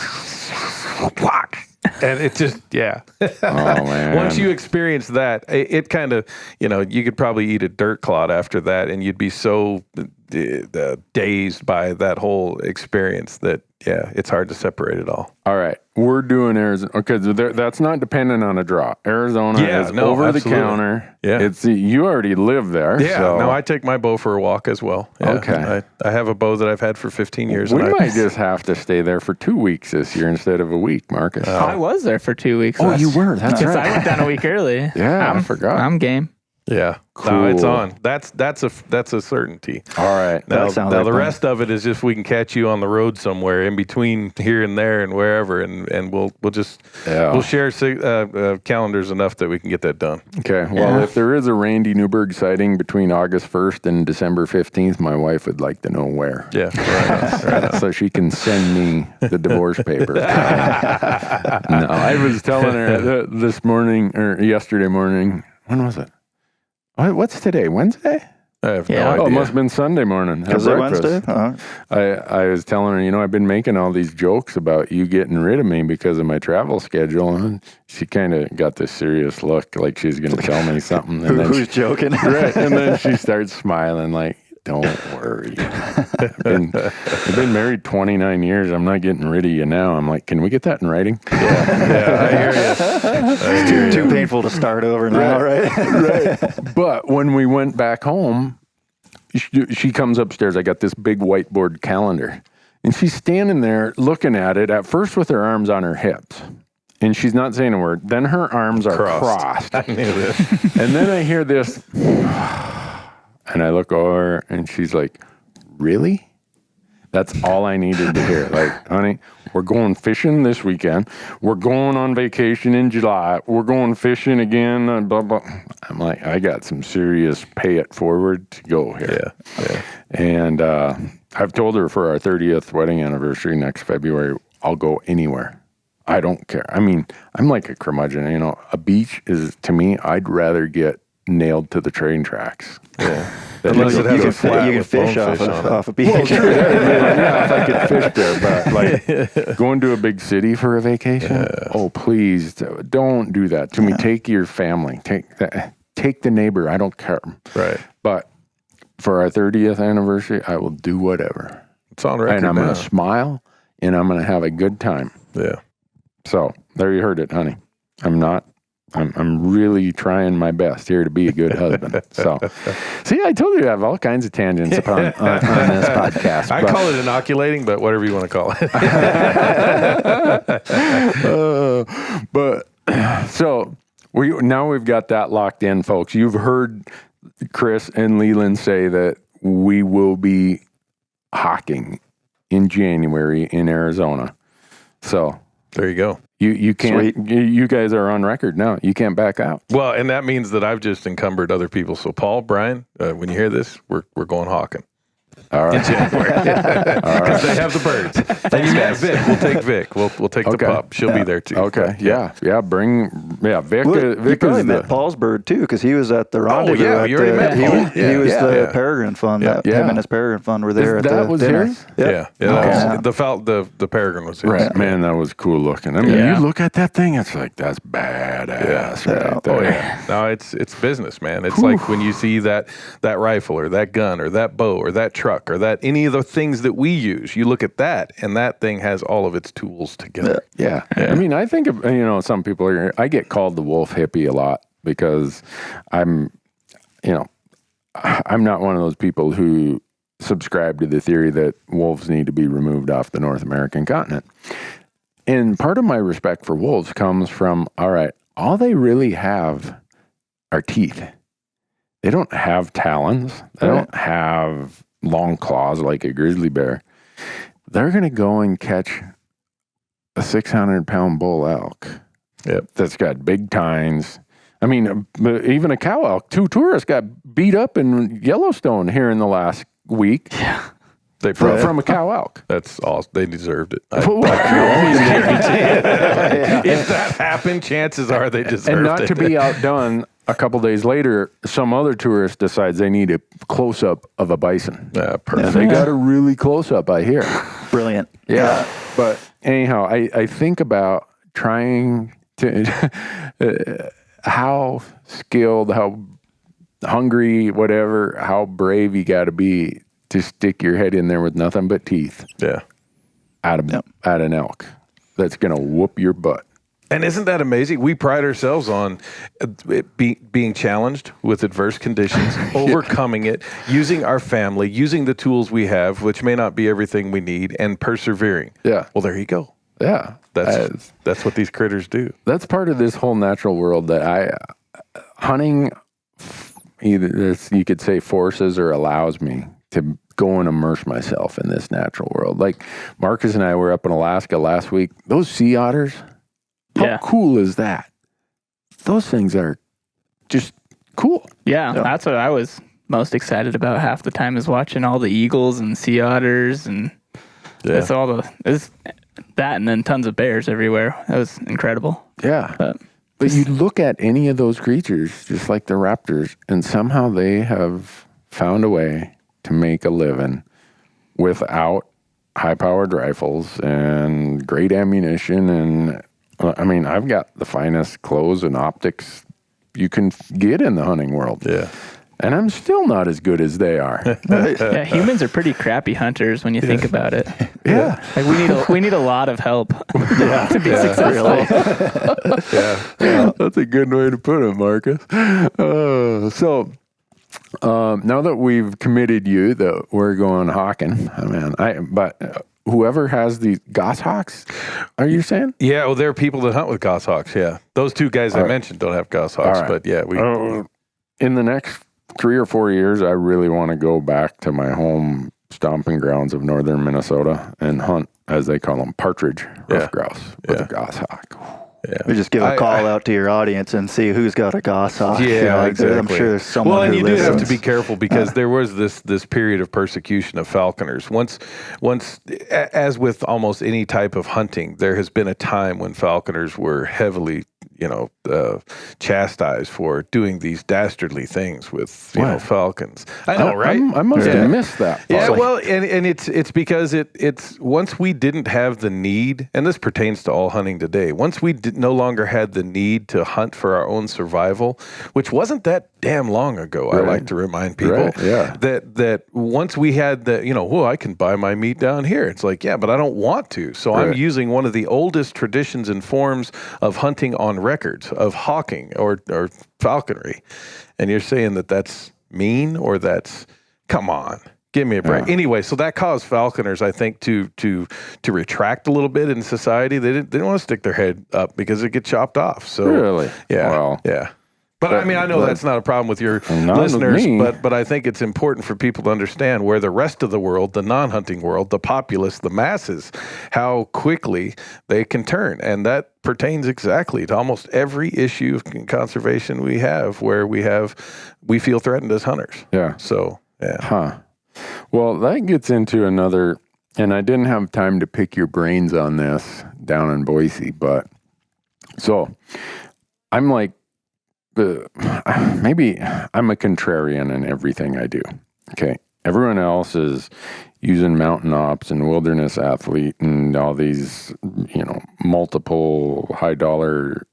And it just, Oh, man. Once you experience that, it kind of, you could probably eat a dirt clod after that, and you'd be so dazed by that whole experience that, it's hard to separate it all. All right. We're doing Arizona. Okay, that's not dependent on a draw. Arizona is over the counter. Yeah. You already live there. Yeah. So. No, I take my bow for a walk as well. Yeah. Okay. I have a bow that I've had for 15 years. We might just have to stay there for 2 weeks this year instead of a week, Marcus. I was there for 2 weeks. Oh, you were? That's right. I went down a week early. I forgot. I'm game. Yeah, cool. No, it's on. That's a certainty. All right. Now the rest of it is just we can catch you on the road somewhere in between here and there and wherever, and we'll just we'll share calendars enough that we can get that done. Okay. Well, if there is a Randy Newberg sighting between August 1st and December 15th, my wife would like to know where. Yeah. Right on. So she can send me the divorce papers. No, I was telling her this morning or yesterday morning. When was it? What's today? Wednesday? I have no idea. Oh, it must have been Sunday morning. Is it Wednesday? I was telling her, I've been making all these jokes about you getting rid of me because of my travel schedule. And she kind of got this serious look like she's going to tell me something. And Who's joking? Right. And then she starts smiling like, don't worry. I've been married 29 years. I'm not getting rid of you now. I'm like, can we get that in writing? I hear you. Too painful to start over now, right? But when we went back home, she comes upstairs. I got this big whiteboard calendar. And she's standing there looking at it, at first with her arms on her hips. And she's not saying a word. Then her arms are crossed. I knew this. And then I hear this... And I look over and she's like, really? That's all I needed to hear. Like, honey, we're going fishing this weekend. We're going on vacation in July. We're going fishing again. Blah, blah. I'm like, I got some serious pay it forward to go here. Yeah. And I've told her for our 30th wedding anniversary next February, I'll go anywhere. I don't care. I mean, I'm like a curmudgeon. A beach is, to me, I'd rather get nailed to the train tracks. Yeah. Unless you can fish off a beach. Well, true. If I could fish there, but like going to a big city for a vacation. Oh, please don't do that to me. Take your family. Take the neighbor. I don't care. Right. But for our 30th anniversary, I will do whatever. It's on record. And I'm going to smile and I'm going to have a good time. Yeah. So there you heard it, honey. I'm really trying my best here to be a good husband. So, see, I told you I have all kinds of tangents on this podcast. I call it inoculating, but whatever you want to call it. But so we've got that locked in, folks. You've heard Chris and Leland say that we will be hawking in January in Arizona. So there you go. You can't. Sweet. You guys are on record now. You can't back out. Well, and that means that I've just encumbered other people. So, Paul, Brian, when you hear this, we're going hawking. All right. In January. Because they have the birds. And you met Vic. We'll take Vic. We'll take the pup. She'll be there too. Okay. Yeah. Vic. Well, Vic probably met Paul's bird too, because he was at the rendezvous. Oh, yeah. You already met Paul. He was the Peregrine Fund. Him and his Peregrine Fund were there at the dinner. His? Yeah. The Peregrine was his. Right. Man, that was cool looking. I mean, you look at that thing, it's like, that's badass right there. Oh, yeah. No, it's business, man. It's like when you see that rifle or that gun or that bow or that truck or that any of the things that we use, you look at that and that thing has all of its tools together. Yeah. I mean, I think of, some people I get called the wolf hippie a lot because I'm not one of those people who subscribe to the theory that wolves need to be removed off the North American continent. And part of my respect for wolves comes from, all right, all they really have are teeth. They don't have talons. They don't have long claws like a grizzly bear. They're going to go and catch a 600-pound bull elk that's got big tines. I mean, even a cow elk. 2 tourists got beat up in Yellowstone here in the last week. Yeah. From a cow elk. That's awesome. They deserved it. Well, If that happened, chances are they deserved it. And not to be outdone, a couple days later, some other tourist decides they need a close-up of a bison. Yeah, perfect. They got a really close-up, I hear. Brilliant. Yeah. But anyhow, I think about trying to, how skilled, how hungry, whatever, how brave you got to be to stick your head in there with nothing but teeth. Yeah. At an elk that's going to whoop your butt. And isn't that amazing? We pride ourselves on being challenged with adverse conditions, overcoming it, using our family, using the tools we have, which may not be everything we need, and persevering. Yeah. Well, there you go. Yeah. That's what these critters do. That's part of this whole natural world that hunting, either you could say forces or allows me to go and immerse myself in this natural world. Like Marcus and I were up in Alaska last week. Those sea otters, how cool is that? Those things are just cool. Yeah, that's what I was most excited about half the time, is watching all the eagles and sea otters, and it's that, and then tons of bears everywhere. That was incredible. Yeah. But you look at any of those creatures, just like the raptors, and somehow they have found a way to make a living without high-powered rifles and great ammunition. And I mean, I've got the finest clothes and optics you can get in the hunting world. Yeah. And I'm still not as good as they are. Yeah, humans are pretty crappy hunters when you think about it. Yeah. Like we need a lot of help to be successful. Yeah. That's a good way to put it, Marcus. Now that we've committed you that we're going hawking, but whoever has these goshawks, are you saying? Yeah, well, there are people that hunt with goshawks, yeah. Those 2 guys I mentioned don't have goshawks, but yeah. In the next 3 or 4 years, I really want to go back to my home stomping grounds of northern Minnesota and hunt, as they call them, partridge rough grouse with a goshawk. Yeah. We just give a call out to your audience and see who's got a goshawk. Yeah, exactly. I'm sure there's someone and who you listens. do have to be careful, because there was this period of persecution of falconers. Once, as with almost any type of hunting, there has been a time when falconers were heavily, chastised for doing these dastardly things with falcons. I know, right? I must have missed that. Yeah, well, and it's because it's once we didn't have the need, and this pertains to all hunting today. Once we no longer had the need to hunt for our own survival, which wasn't that damn long ago. Right. I like to remind people that once we had I can buy my meat down here. It's like, yeah, but I don't want to. So I'm using one of the oldest traditions and forms of hunting on records, of hawking or falconry. And you're saying that that's mean, or come on. Give me a break. Yeah. Anyway, so that caused falconers, I think, to retract a little bit in society. They didn't want to stick their head up because it get chopped off. So really, yeah. But I mean, I know that's not a problem with your listeners, but I think it's important for people to understand where the rest of the world, the non-hunting world, the populace, the masses, how quickly they can turn. And that pertains exactly to almost every issue of conservation we have, where we feel threatened as hunters. Yeah. So, yeah. Huh. Well, that gets into another, and I didn't have time to pick your brains on this down in Boise, but so I'm like, maybe I'm a contrarian in everything I do. Okay. Everyone else is using mountain ops and wilderness athlete and all these, multiple high dollar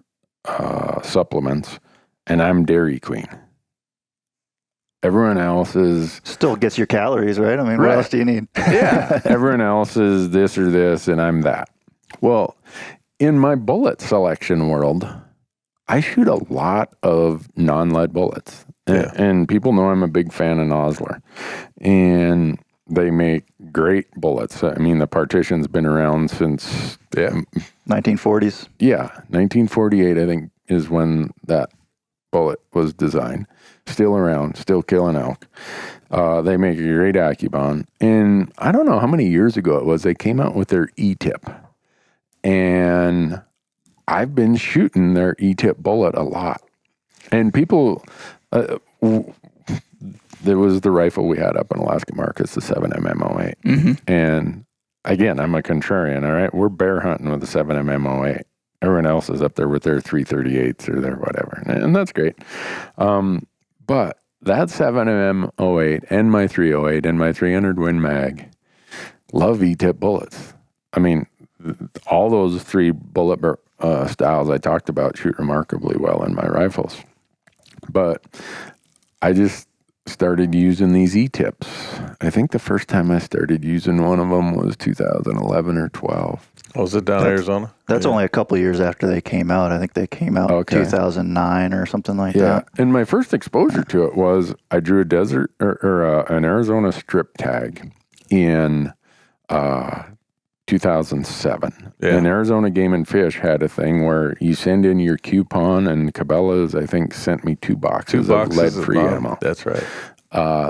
supplements, and I'm Dairy Queen. Everyone else is... Still gets your calories, right? I mean, what else do you need? Yeah. Everyone else is this or this, and I'm that. Well, in my bullet selection world, I shoot a lot of non-lead bullets. And people know I'm a big fan of Nosler. And they make great bullets. I mean, the partition's been around since 1940s. Yeah, 1948, I think, is when that bullet was designed. Still around, still killing elk. They make a great AccuBond. And I don't know how many years ago it was, they came out with their E-tip. And I've been shooting their E-tip bullet a lot. And people, there was the rifle we had up in Alaska, Marcus, the 7mm 08. Mm-hmm. And again, I'm a contrarian, all right? We're bear hunting with the 7mm 08. Everyone else is up there with their 338s or their whatever. And that's great. But that 7mm 08 and my 308 and my 300 Win Mag love E-tip bullets. I mean, all those three bullet styles I talked about shoot remarkably well in my rifles. But I just started using these E-tips. I think the first time I started using one of them was 2011 or 12. Was it down in Arizona? That's only a couple of years after they came out. I think they came out in 2009 or something like that. And my first exposure to it was I drew a desert or an Arizona strip tag in 2007. Yeah. And Arizona Game and Fish had a thing where you send in your coupon, and Cabela's, I think, sent me 2 boxes of lead-free ammo. That's right.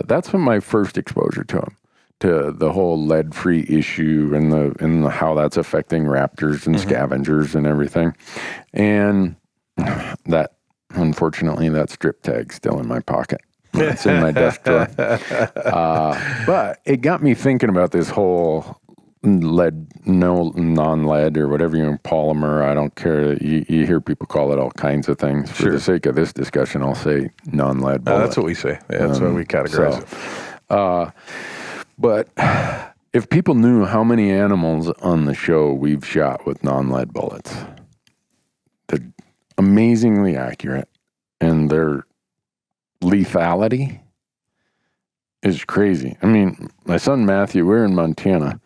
That's when my first exposure to them, to the whole lead-free issue and how that's affecting raptors and scavengers and everything. And that, unfortunately, that strip tag's still in my pocket. It's in my desk drawer. But it got me thinking about this whole non-lead or whatever polymer. I don't care. You hear people call it all kinds of things. For the sake of this discussion, I'll say non-lead bullet. That's what we say. Yeah, that's what we categorize it. But if people knew how many animals on the show we've shot with non-lead bullets, they're amazingly accurate, and their lethality is crazy. I mean, my son Matthew, we're in Montana.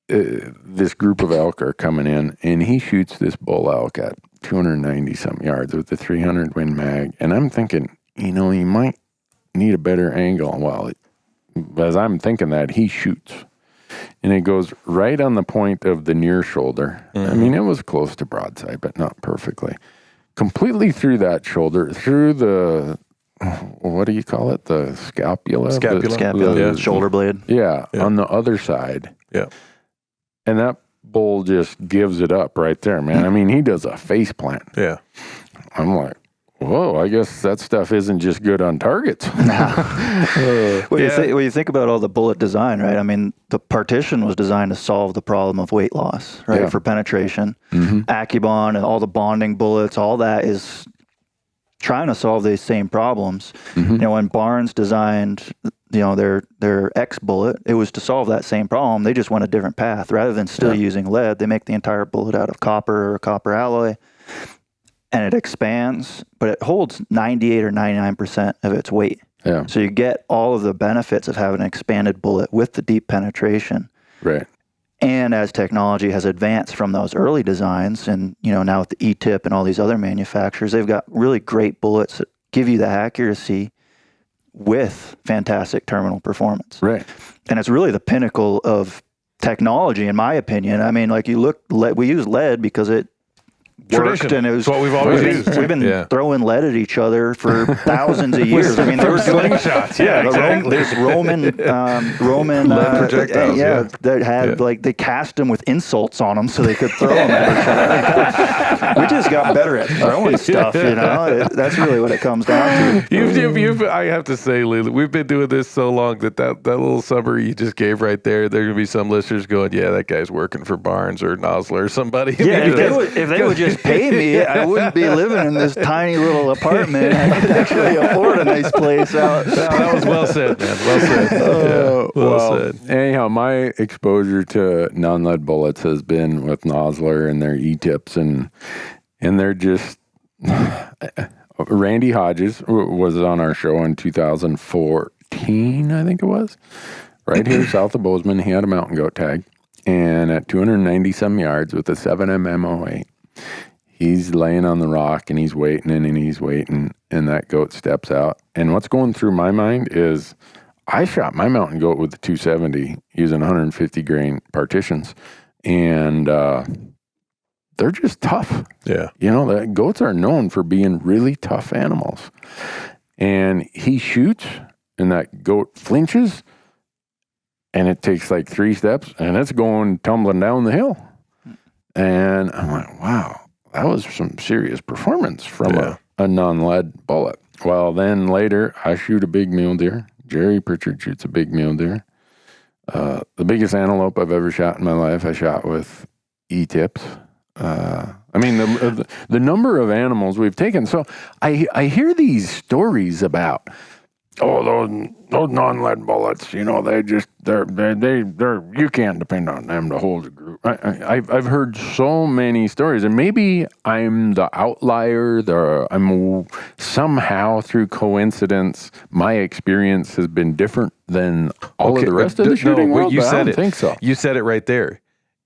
This group of elk are coming in, and he shoots this bull elk at 290 some yards with the 300 Win Mag, and I'm thinking, you might need a better angle. Well, as I'm thinking that, he shoots, and it goes right on the point of the near shoulder. I mean, it was close to broadside, but not perfectly. Completely through that shoulder, through the, what do you call it? The scapula? Scapula, shoulder blade. Yeah, on the other side. Yeah. And that bull just gives it up right there, man. I mean, he does a face plant. Yeah. I'm like, whoa, I guess that stuff isn't just good on targets. Well, you think about all the bullet design, right? I mean, the partition was designed to solve the problem of weight loss, right? For penetration. AccuBond and all the bonding bullets, all that is trying to solve these same problems. When Barnes designed, their X bullet, it was to solve that same problem. They just went a different path. Rather than still using lead, they make the entire bullet out of copper or copper alloy, and it expands, but it holds 98 or 99% of its weight. Yeah. So you get all of the benefits of having an expanded bullet with the deep penetration. Right. And as technology has advanced from those early designs, and now with the E-tip and all these other manufacturers, they've got really great bullets that give you the accuracy with fantastic terminal performance. Right. And it's really the pinnacle of technology, in my opinion. I mean, like we use lead because it worked, and it was what we've always used. We've been throwing lead at each other for thousands of years. I mean, they were doing slingshots. Yeah, exactly. There's Roman lead projectiles. That had like they cast them with insults on them so they could throw them at each other. We just got better at throwing stuff. That's really what it comes down to. I have to say, Leland, we've been doing this so long that little summary you just gave right there. There are gonna be some listeners going, "Yeah, that guy's working for Barnes or Nosler or somebody." Yeah, if they would just pay me, I wouldn't be living in this tiny little apartment. I could actually afford a nice place out. That was well said, man. Well said. Well said. Anyhow, my exposure to non-lead bullets has been with Nosler and their E-tips, and they're just... Randy Hodges was on our show in 2014, I think it was, right here south of Bozeman. He had a mountain goat tag, and at 290 some yards with a 7mm 08, he's laying on the rock, and he's waiting, and that goat steps out. And what's going through my mind is, I shot my mountain goat with the 270 using 150 grain partitions, and they're just tough. Yeah. The goats are known for being really tough animals. And he shoots, and that goat flinches, and it takes like 3 steps, and it's going tumbling down the hill. And I'm like, wow, that was some serious performance from a non-lead bullet. Well, then later, I shoot a big mule deer. Jerry Pritchard shoots a big mule deer. The biggest antelope I've ever shot in my life, I shot with E-tips. The number of animals we've taken. So I hear these stories about, those non-lead bullets, they're you can't depend on them to hold a group. I've heard so many stories, and maybe I'm the outlier. I'm somehow through coincidence, my experience has been different than all of the rest of the shooting world. You said I don't think so. You said it right there.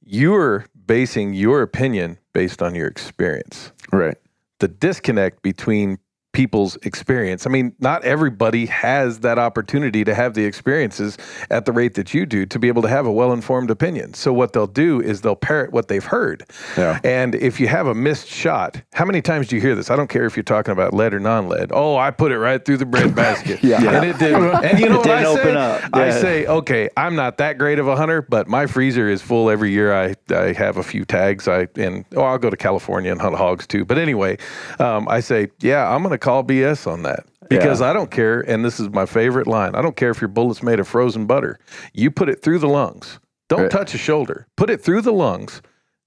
You're basing your opinion based on your experience. Right. The disconnect between people's experience. I mean, not everybody has that opportunity to have the experiences at the rate that you do to be able to have a well-informed opinion. So what they'll do is they'll parrot what they've heard. Yeah. And if you have a missed shot, how many times do you hear this? I don't care if you're talking about lead or non-lead. Oh, I put it right through the bread basket. And it didn't. And you know what I say? Open up. I say, okay, I'm not that great of a hunter, but my freezer is full every year. I have a few tags. I'll go to California and hunt hogs too. But anyway, I say, I'm going to call BS on that because I don't care. And this is my favorite line. I don't care if your bullet's made of frozen butter. You put it through the lungs. Don't touch a shoulder. Put it through the lungs,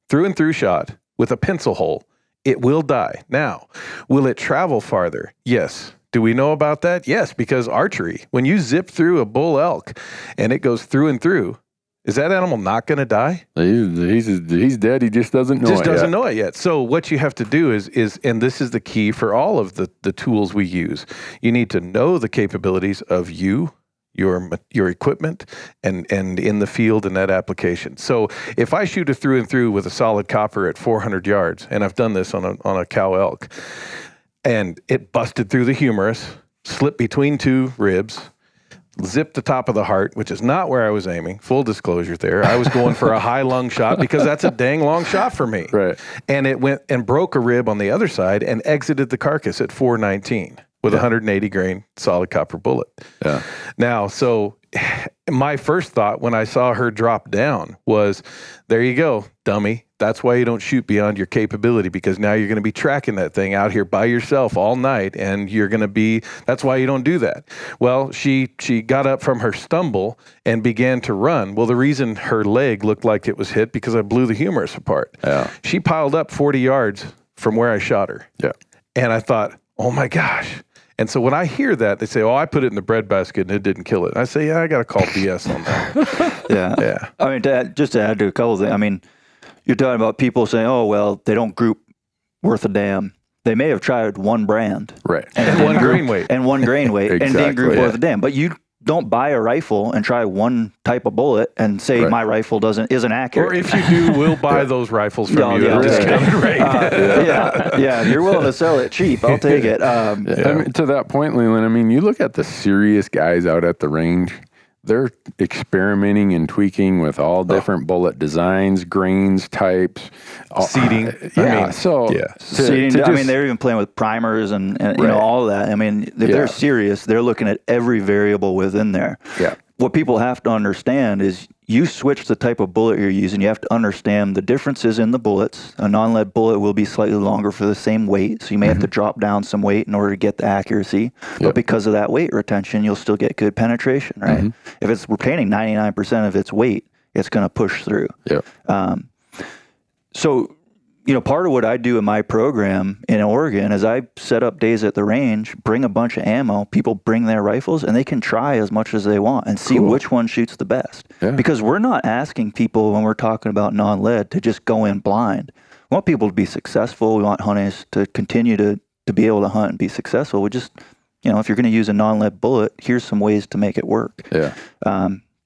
through and through shot with a pencil hole. It will die. Now, will it travel farther? Yes. Do we know about that? Yes, because archery, when you zip through a bull elk and it goes through and through, is that animal not going to die? He's dead. He just doesn't know it yet. So what you have to do is, and this is the key for all of the tools we use, you need to know the capabilities of your equipment and in the field and that application. So if I shoot it through and through with a solid copper at 400 yards, and I've done this on a cow elk, and it busted through the humerus, slipped between 2 ribs, zipped the top of the heart, which is not where I was aiming. Full disclosure there. I was going for a high lung shot because that's a dang long shot for me. Right. And it went and broke a rib on the other side and exited the carcass at 419 with a 180 grain solid copper bullet. Yeah. Now, so my first thought when I saw her drop down was, there you go, dummy. That's why you don't shoot beyond your capability, because now you're going to be tracking that thing out here by yourself all night, and that's why you don't do that. Well, she got up from her stumble and began to run. Well, the reason her leg looked like it was hit because I blew the humerus apart. Yeah. She piled up 40 yards from where I shot her. Yeah. And I thought, oh my gosh. And so when I hear that, they say, I put it in the bread basket and it didn't kill it. And I say, I got to call BS on that. Yeah. I mean, just to add to a couple of things, I mean, you're talking about people saying, they don't group worth a damn. They may have tried one brand. Right. And one grain weight. And one grain weight. Exactly, and didn't group worth a damn. But you don't buy a rifle and try one type of bullet and say my rifle isn't accurate. Or if you do, we'll buy those rifles from you at a discounted rate. If you're willing to sell it cheap, I'll take it. I mean, to that point, Leland, I mean, you look at the serious guys out at the range, they're experimenting and tweaking with all different bullet designs, grains, types, seating. Seating. They're even playing with primers and all of that. I mean, if they're serious, they're looking at every variable within there. Yeah. What people have to understand is you switch the type of bullet you're using. You have to understand the differences in the bullets. A non-lead bullet will be slightly longer for the same weight, so you may have to drop down some weight in order to get the accuracy. But because of that weight retention, you'll still get good penetration, right? If it's retaining 99% of its weight, it's going to push through. Yeah. So, part of what I do in my program in Oregon is I set up days at the range, bring a bunch of ammo, people bring their rifles, and they can try as much as they want and see which one shoots the best. Yeah. Because we're not asking people when we're talking about non-lead to just go in blind. We want people to be successful. We want hunters to continue to be able to hunt and be successful. We just, if you're going to use a non-lead bullet, here's some ways to make it work. Yeah.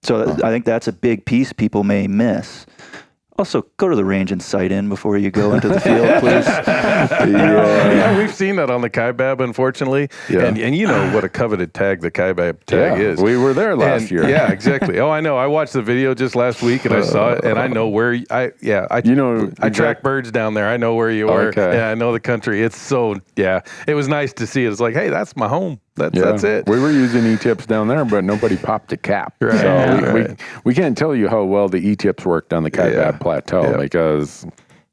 So I think that's a big piece people may miss. Also, go to the range and sight in before you go into the field, please. Yeah, we've seen that on the kaibab, unfortunately. Yeah. And you know what a coveted tag the kaibab tag is. We were there last year. Yeah, exactly. Oh, I know. I watched the video just last week, and I saw it, and I know where I track birds down there. I know where you are. Okay. Yeah, I know the country. It's so, it was nice to see it. It's like, hey, that's my home. That's it. We were using E-tips down there, but nobody popped a cap. Right. So we can't tell you how well the E-tips worked on the Kaibab Plateau because...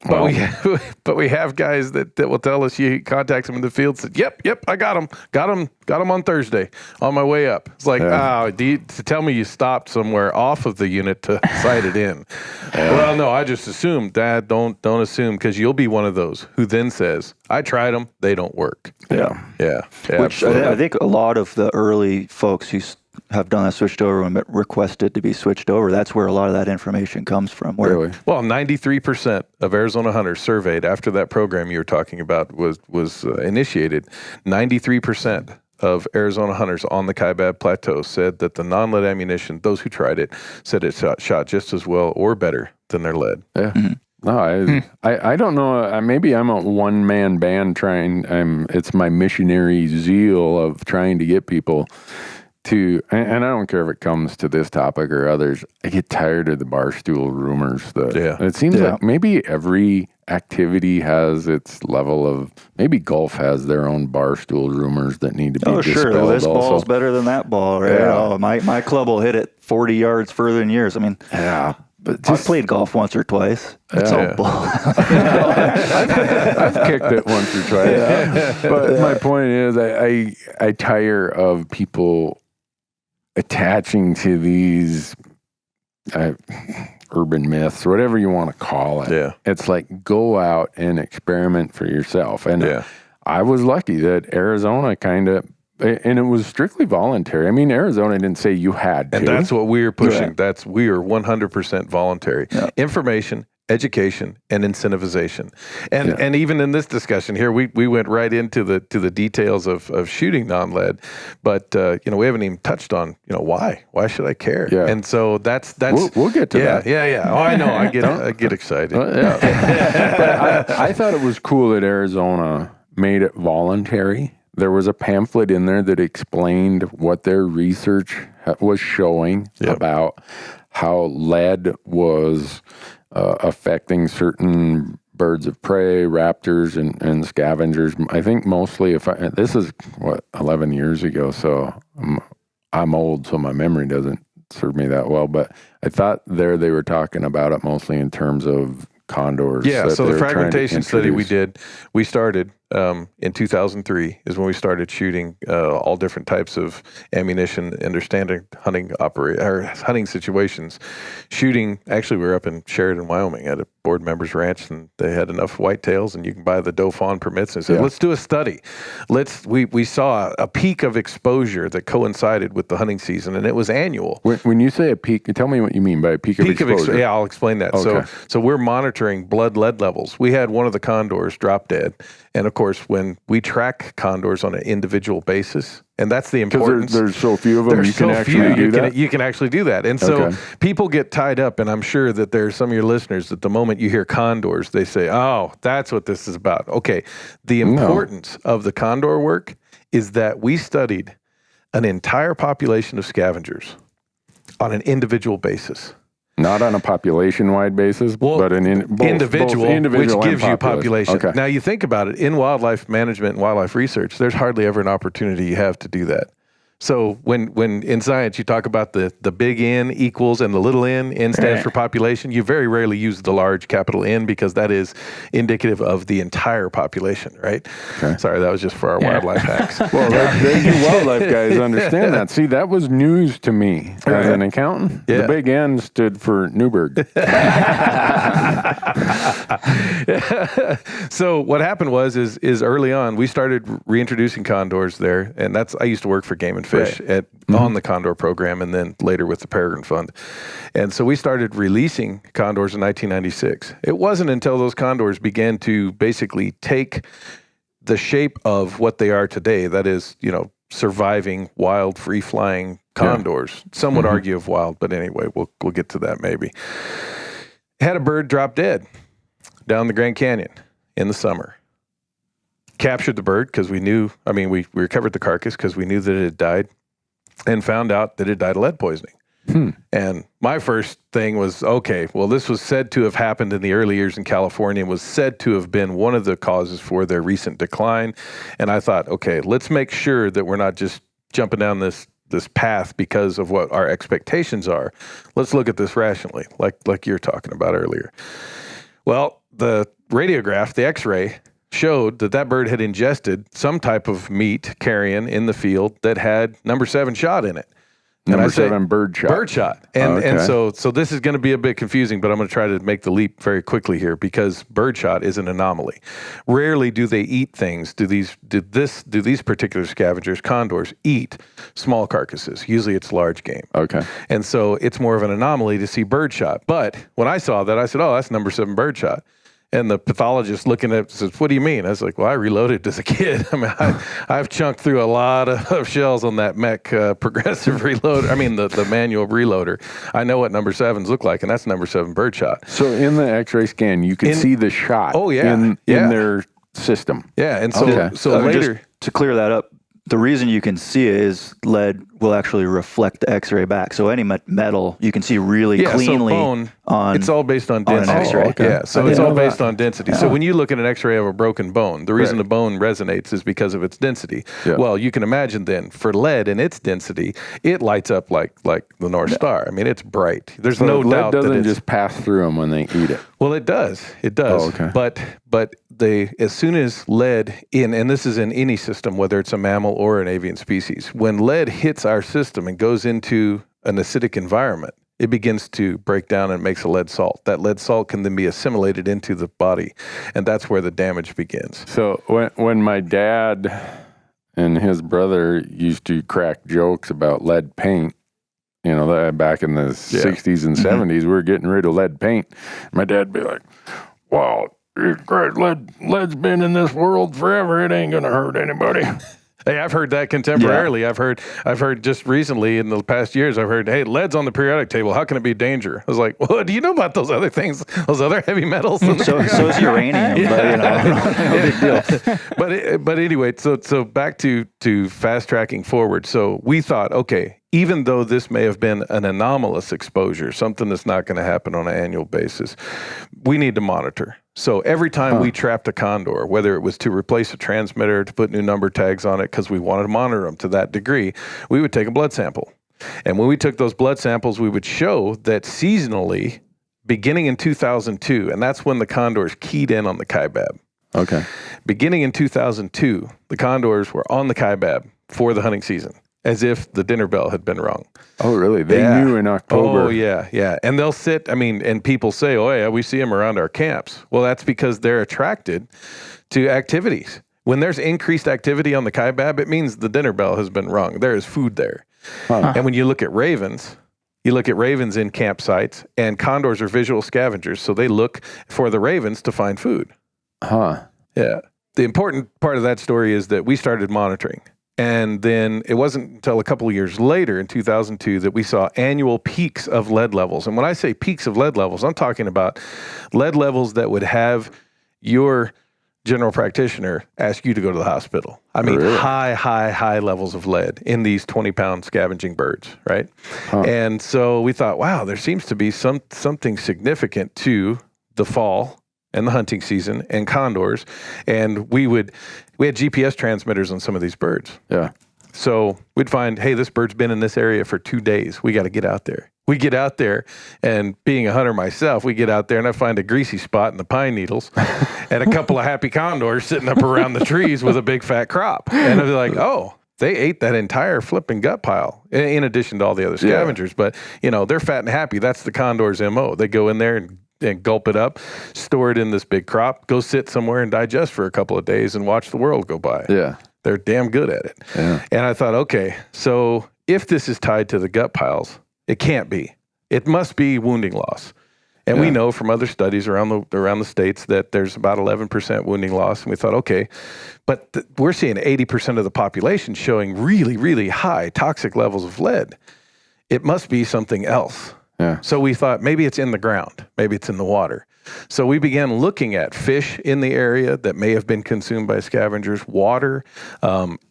But we have guys that will tell us you contact them in the field, said, yep, I got them on Thursday on my way up. It's like, to tell me you stopped somewhere off of the unit to sight it in. Well, no, I just assumed. Dad, don't assume, because you'll be one of those who then says, I tried them, they don't work. Yeah. Which I think a lot of the early folks who have done that switched over and requested to be switched over. That's where a lot of that information comes from. Really? Well, 93% of Arizona hunters surveyed after that program you were talking about was initiated. 93% of Arizona hunters on the Kaibab Plateau said that the non-lead ammunition, those who tried it, said it shot just as well or better than their lead. Yeah. Mm-hmm. No, I don't know. Maybe I'm a one-man band it's my missionary zeal of trying to get people to, and I don't care if it comes to this topic or others, I get tired of the barstool rumors. It seems like maybe every activity has its level of, maybe golf has their own barstool rumors that need to be dispelled. Sure, this ball's better than that ball. Right? Yeah. Oh, my club will hit it 40 yards further than yours. I mean, but I've played golf once or twice. It's all bull. I've kicked it once or twice. But my point is, I tire of people attaching to these urban myths, whatever you want to call it. Yeah. It's like, go out and experiment for yourself. And I was lucky that Arizona and it was strictly voluntary. I mean, Arizona didn't say you had to. And that's what we're pushing. We are 100% voluntary. Yeah. Information, education, and incentivization. And even in this discussion here, we went right into the details of shooting non-lead, but we haven't even touched on why should I care? Yeah. And so that's we'll get to that. Yeah. Oh, I know. I get excited. But I thought it was cool that Arizona made it voluntary. There was a pamphlet in there that explained what their research was showing about how lead was affecting certain birds of prey, raptors, and scavengers. I think mostly, this is 11 years ago, so I'm old, so my memory doesn't serve me that well. But I thought they were talking about it mostly in terms of condors. Yeah, so the fragmentation study we started in 2003 is when we started shooting all different types of ammunition, understanding hunting situations. Shooting, actually, we were up in Sheridan, Wyoming at a board member's ranch, and they had enough whitetails, and you can buy the doe fawn permits. And they said, let's do a study. We saw a peak of exposure that coincided with the hunting season, and it was annual. When you say a peak, tell me what you mean by a peak of exposure. Yeah, I'll explain that. Okay. So we're monitoring blood lead levels. We had one of the condors drop dead. And of course, when we track condors on an individual basis, and that's the importance. There's so few of them, you can actually do that. You can actually do that. And so people get tied up, and I'm sure that there's some of your listeners that the moment you hear condors, they say, oh, that's what this is about. Okay, the importance of the condor work is that we studied an entire population of scavengers on an individual basis. Not on a population-wide basis, but an individual, which gives you population. Okay. Now, you think about it, in wildlife management and wildlife research, there's hardly ever an opportunity you have to do that. So when in science you talk about the big N equals and the little n stands for population, you very rarely use the large capital N because that is indicative of the entire population, right? Okay. Sorry, that was just for our wildlife hacks. Well, you wildlife guys understand that. See, that was news to me as an accountant. Yeah. The big N stood for Newberg. So what happened was early on we started reintroducing condors there, and I used to work for Game and Fish on the Condor program, and then later with the Peregrine Fund. And so we started releasing condors in 1996. It wasn't until those condors began to basically take the shape of what they are today, that is, surviving wild, free-flying condors. Some would argue of wild, but anyway, we'll get to that maybe. Had a bird drop dead down the Grand Canyon in the summer. Captured the bird because we knew, we recovered the carcass because we knew that it had died, and found out that it died of lead poisoning. And my first thing was, okay, well, this was said to have happened in the early years in California, was said to have been one of the causes for their recent decline. And I thought, okay, let's make sure that we're not just jumping down this path because of what our expectations are. Let's look at this rationally, like you're talking about earlier. Well, the radiograph, the X-ray, showed that bird had ingested some type of meat carrion in the field that had number 7 shot in it. Number 7 bird shot. Bird shot. And so this is going to be a bit confusing, but I'm going to try to make the leap very quickly here, because bird shot is an anomaly. Rarely do they eat things. Do these particular scavengers, condors, eat small carcasses? Usually it's large game. Okay. And so it's more of an anomaly to see bird shot. But when I saw that, I said, oh, that's number 7 bird shot. And the pathologist looking at it says, what do you mean? I was like, well, I reloaded as a kid. I've chunked through a lot of shells on that mech progressive reloader. The manual reloader. I know what number 7s look like, and that's number 7 bird shot. So in the X-ray scan, you can see the shot in their system. Yeah, and so later... Just to clear that up, the reason you can see it is lead will actually reflect the X-ray back. So any metal you can see really cleanly bone, on. It's all based on density. On an X-ray. Okay. Yeah, so it's all based on density. Yeah. So when you look at an X-ray of a broken bone, the reason the bone resonates is because of its density. Yeah. Well, you can imagine then for lead and its density, it lights up like the North Star. It's bright. There's no doubt that it doesn't just pass through them when they eat it. Well, it does. It does. Oh, okay. But as soon as lead and this is in any system, whether it's a mammal or an avian species, when lead hits our system and goes into an acidic environment, it begins to break down and makes a lead salt. That lead salt can then be assimilated into the body, and that's where the damage begins. So when my dad and his brother used to crack jokes about lead paint, back in the 60s and 70s, we were getting rid of lead paint. My dad'd be like, wow, lead's been in this world forever. It ain't gonna hurt anybody. Hey, I've heard that contemporarily. Yeah. I've heard just recently in the past years, I've heard, hey, lead's on the periodic table. How can it be a danger? I was like, well, do you know about those other things, those other heavy metals? So is uranium, no big deal. But anyway, so back to fast tracking forward. So we thought, okay, even though this may have been an anomalous exposure, something that's not going to happen on an annual basis, we need to monitor. So every time we trapped a condor, whether it was to replace a transmitter, to put new number tags on it, because we wanted to monitor them to that degree, we would take a blood sample. And when we took those blood samples, we would show that seasonally, beginning in 2002, and that's when the condors keyed in on the kaibab. Okay. Beginning in 2002, the condors were on the kaibab for the hunting season, as if the dinner bell had been rung. Oh, really? They knew in October. Oh, yeah. And they'll sit, and people say, oh, yeah, we see them around our camps. Well, that's because they're attracted to activities. When there's increased activity on the kaibab, it means the dinner bell has been rung. There is food there. And when you look at ravens, in campsites, and condors are visual scavengers, so they look for the ravens to find food. Yeah. The important part of that story is that we started monitoring. And then it wasn't until a couple of years later in 2002 that we saw annual peaks of lead levels. And when I say peaks of lead levels, I'm talking about lead levels that would have your general practitioner ask you to go to the hospital. Really? high levels of lead in these 20-pound scavenging birds, right? And so we thought, wow, there seems to be something significant to the fall and the hunting season and condors. And we had GPS transmitters on some of these birds. Yeah. So we'd find, hey, this bird's been in this area for 2 days. We got to get out there. We get out there, and being a hunter myself, we get out there and I find a greasy spot in the pine needles and a couple of happy condors sitting up around the trees with a big fat crop. And I'd be like, oh, they ate that entire flipping gut pile in addition to all the other scavengers. But, they're fat and happy. That's the condor's MO. They go in there and gulp it up, store it in this big crop, go sit somewhere and digest for a couple of days and watch the world go by. Yeah. They're damn good at it. Yeah. And I thought, okay, so if this is tied to the gut piles, it can't be. It must be wounding loss. And we know from other studies around the states that there's about 11% wounding loss. And we thought, okay, but we're seeing 80% of the population showing really, really high toxic levels of lead. It must be something else. Yeah. So we thought maybe it's in the ground, maybe it's in the water. So we began looking at fish in the area that may have been consumed by scavengers, water,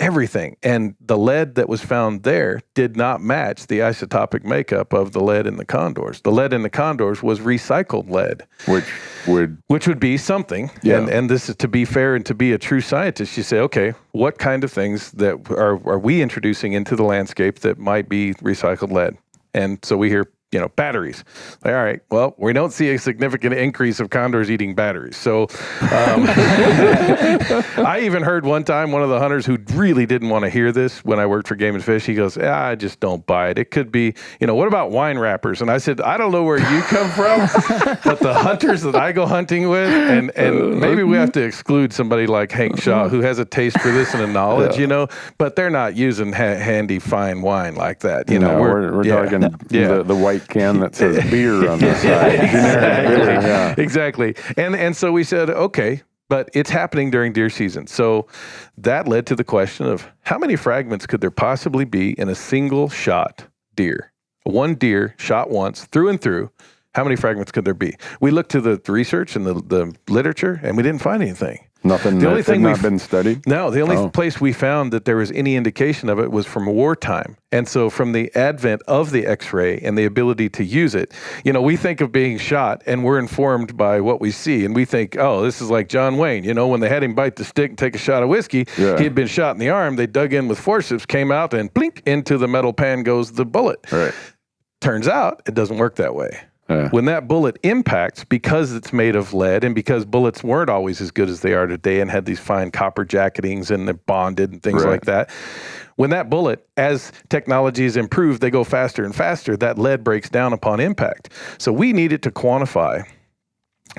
everything. And the lead that was found there did not match the isotopic makeup of the lead in the condors. The lead in the condors was recycled lead. Which would be something. Yeah. And this is, to be fair and to be a true scientist, you say, okay, what kind of things that are we introducing into the landscape that might be recycled lead? And so we hear, batteries. Like, all right, well, we don't see a significant increase of condors eating batteries. So I even heard one time one of the hunters who really didn't want to hear this when I worked for Game and Fish, he goes, I just don't buy it. It could be, what about wine wrappers? And I said, I don't know where you come from, but the hunters that I go hunting with, and maybe we have to exclude somebody like Hank Shaw who has a taste for this and a knowledge, but they're not using handy fine wine like that. We're talking the white can that says beer on the side. Exactly. And so we said, okay, but it's happening during deer season. So that led to the question of how many fragments could there possibly be in a single shot deer? One deer shot once through and through. How many fragments could there be? We looked to the research and the literature, and we didn't find anything. Nothing that had not been studied? No, the only place we found that there was any indication of it was from wartime. And so from the advent of the X-ray and the ability to use it, we think of being shot and we're informed by what we see. And we think, oh, this is like John Wayne. When they had him bite the stick and take a shot of whiskey, he had been shot in the arm. They dug in with forceps, came out, and blink, into the metal pan goes the bullet. Right. Turns out it doesn't work that way. When that bullet impacts, because it's made of lead and because bullets weren't always as good as they are today and had these fine copper jacketings and they're bonded and things like that, when that bullet, as technology has improved, they go faster and faster, that lead breaks down upon impact. So we needed to quantify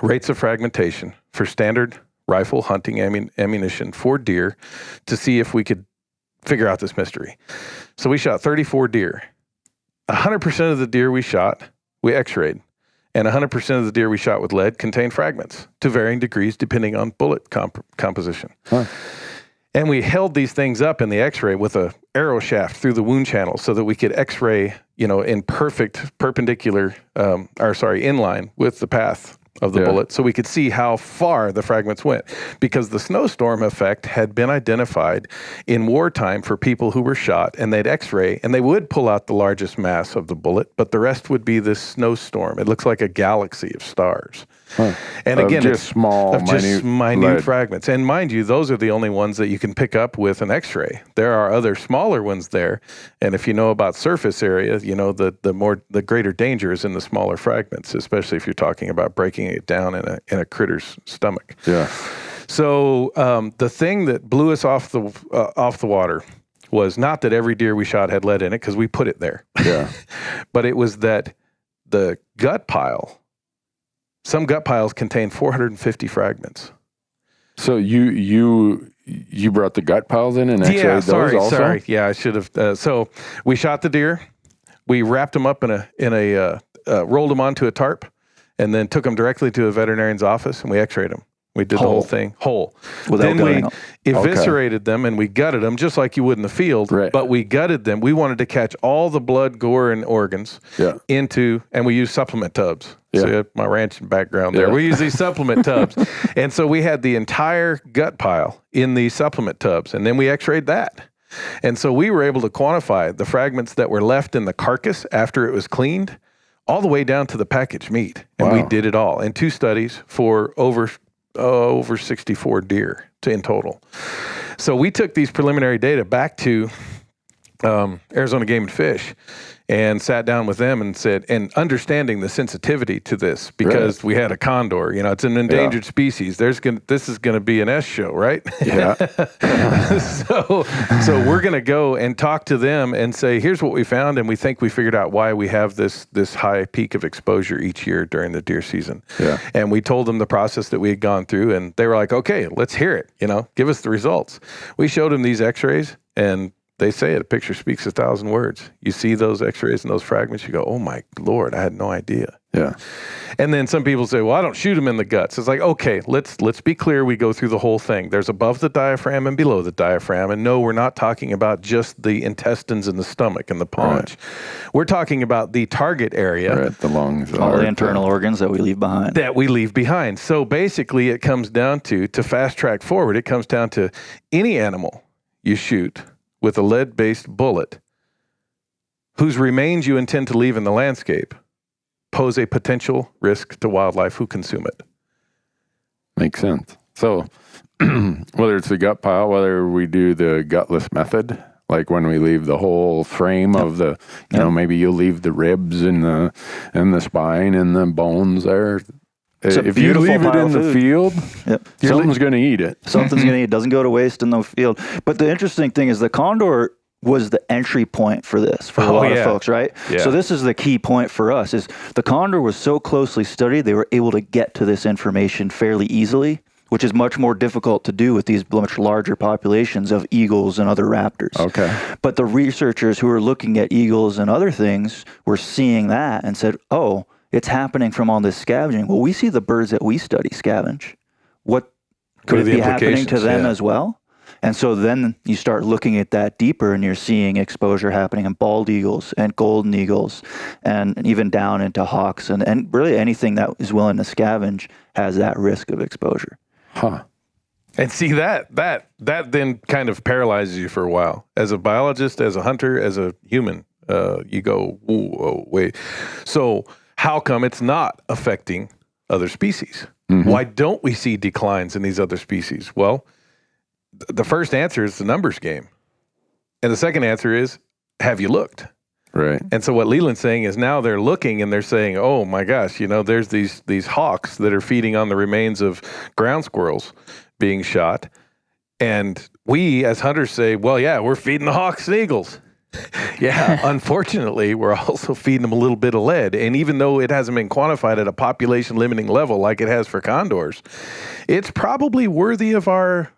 rates of fragmentation for standard rifle hunting ammunition for deer to see if we could figure out this mystery. So we shot 34 deer. 100% of the deer we shot, we X-rayed, and 100% of the deer we shot with lead contained fragments to varying degrees depending on bullet composition. And we held these things up in the X-ray with a arrow shaft through the wound channel so that we could X-ray, in perfect perpendicular, inline with the path of the bullet, so we could see how far the fragments went, because the snowstorm effect had been identified in wartime for people who were shot, and they'd X-ray and they would pull out the largest mass of the bullet, but the rest would be this snowstorm. It looks like a galaxy of stars. And again, just minute fragments. And mind you, those are the only ones that you can pick up with an X-ray. There are other smaller ones there, and if you know about surface area, the greater danger is in the smaller fragments, especially if you're talking about breaking it down in a critter's stomach. Yeah. So the thing that blew us off the water was not that every deer we shot had lead in it, because we put it there. Yeah. But it was that the gut pile. Some gut piles contain 450 fragments. So you brought the gut piles in and X-rayed those also? Sorry. Yeah, I should have. So we shot the deer, we wrapped them up rolled them onto a tarp, and then took them directly to a veterinarian's office, and we X-rayed them. We did the whole thing whole. Then we eviscerated them and we gutted them just like you would in the field. Right. But we gutted them. We wanted to catch all the blood, gore, and organs and we used supplement tubs. Yeah. So my ranching background there. We use these supplement tubs. And so we had the entire gut pile in these supplement tubs, and then we X-rayed that. And so we were able to quantify the fragments that were left in the carcass after it was cleaned all the way down to the packaged meat. And we did it all in 2 studies for over 64 deer in total. So we took these preliminary data back to Arizona Game and Fish and sat down with them and said, and understanding the sensitivity to this, because we had a condor, it's an endangered species. This is gonna be an S show, right? Yeah. So we're gonna go and talk to them and say, here's what we found, and we think we figured out why we have this high peak of exposure each year during the deer season. Yeah. And we told them the process that we had gone through, and they were like, okay, let's hear it. Give us the results. We showed them these X-rays, and they say it, a picture speaks 1,000 words. You see those x-rays and those fragments, you go, oh my Lord, I had no idea. Yeah. And then some people say, well, I don't shoot them in the guts. It's like, okay, let's be clear. We go through the whole thing. There's above the diaphragm and below the diaphragm. And no, we're not talking about just the intestines and the stomach and the paunch. Right. We're talking about the target area. Right, the lungs. All the internal organs that we leave behind. So basically it comes down to fast track forward, it comes down to any animal you shoot with a lead-based bullet whose remains you intend to leave in the landscape pose a potential risk to wildlife who consume it. Makes sense. So whether it's the gut pile, whether we do the gutless method, like when we leave the whole frame of the, you know, maybe you'll leave the ribs and the spine and the bones there. If you leave it in the field, something's going to eat it. Something's going to eat it. It doesn't go to waste in the field. But the interesting thing is the condor was the entry point for this for a lot of folks, right? Yeah. So this is the key point for us is the condor was so closely studied, they were able to get to this information fairly easily, which is much more difficult to do with these much larger populations of eagles and other raptors. Okay. But the researchers who were looking at eagles and other things were seeing that and said, oh, it's happening from all this scavenging. Well, we see the birds that we study scavenge. What could it be happening to them as well? And so then you start looking at that deeper and you're seeing exposure happening in bald eagles and golden eagles and even down into hawks and really anything that is willing to scavenge has that risk of exposure. Huh. And see that then kind of paralyzes you for a while. As a biologist, as a hunter, as a human, you go, whoa, wait. So how come it's not affecting other species? Mm-hmm. Why don't we see declines in these other species? Well, the first answer is the numbers game. And the second answer is, have you looked? Right. And so what Leland's saying is now they're looking and they're saying, oh my gosh, you know, there's these hawks that are feeding on the remains of ground squirrels being shot. And we as hunters say, well, yeah, we're feeding the hawks and eagles. Yeah, unfortunately, we're also feeding them a little bit of lead. And even though it hasn't been quantified at a population limiting level like it has for condors, it's probably worthy of our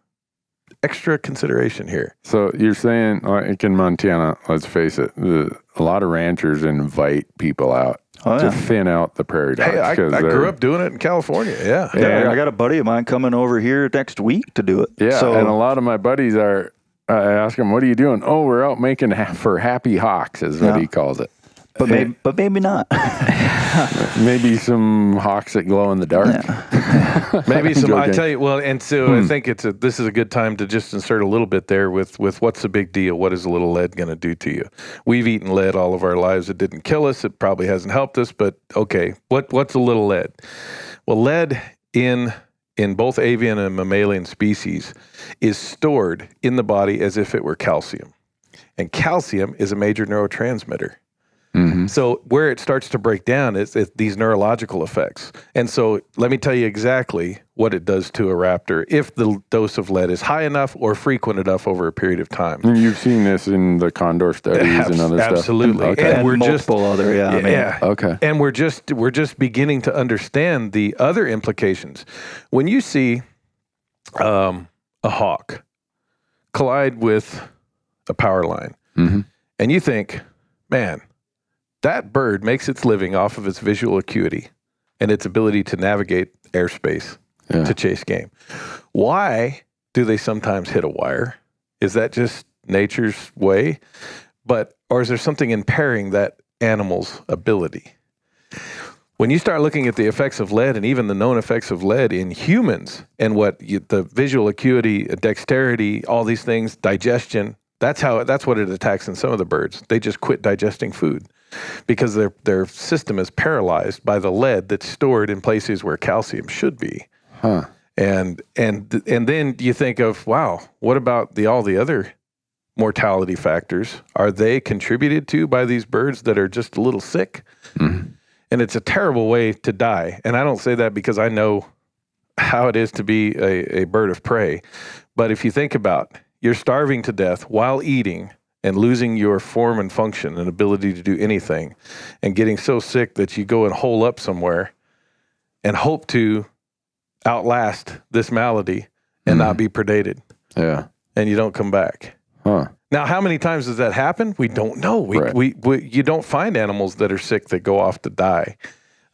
extra consideration here. So you're saying, like in Montana, let's face it, a lot of ranchers invite people out to thin out the prairie dogs. Hey, I grew up doing it in California, I got a buddy of mine coming over here next week to do it. Yeah, so, and a lot of my buddies are, I ask them, what are you doing? Oh, we're out making for happy hawks is what he calls it. But maybe not. Maybe some hawks that glow in the dark. Yeah. Maybe some. I tell you. Well, and so I think this is a good time to just insert a little bit there with what's the big deal? What is a little lead going to do to you? We've eaten lead all of our lives. It didn't kill us. It probably hasn't helped us. But okay, what's a little lead? Well, lead in both avian and mammalian species is stored in the body as if it were calcium, and calcium is a major neurotransmitter. Mm-hmm. So where it starts to break down is these neurological effects. And so let me tell you exactly what it does to a raptor if the dose of lead is high enough or frequent enough over a period of time. And you've seen this in the condor studies and other stuff. Absolutely. Okay. And we're multiple other, okay. And we're just beginning to understand the other implications. When you see a hawk collide with a power line, mm-hmm. and you think, man, that bird makes its living off of its visual acuity and its ability to navigate airspace to chase game. Why do they sometimes hit a wire? Is that just nature's way? Or is there something impairing that animal's ability? When you start looking at the effects of lead and even the known effects of lead in humans and the visual acuity, dexterity, all these things, digestion, that's what it attacks in some of the birds. They just quit digesting food because their system is paralyzed by the lead that's stored in places where calcium should be. Huh. And then you think of, wow, what about all the other mortality factors? Are they contributed to by these birds that are just a little sick? Mm-hmm. And it's a terrible way to die. And I don't say that because I know how it is to be a bird of prey. But if you think about, you're starving to death while eating and losing your form and function and ability to do anything and getting so sick that you go and hole up somewhere and hope to outlast this malady and not be predated. Yeah. And you don't come back. Huh. Now, how many times does that happen? We don't know. We you don't find animals that are sick that go off to die.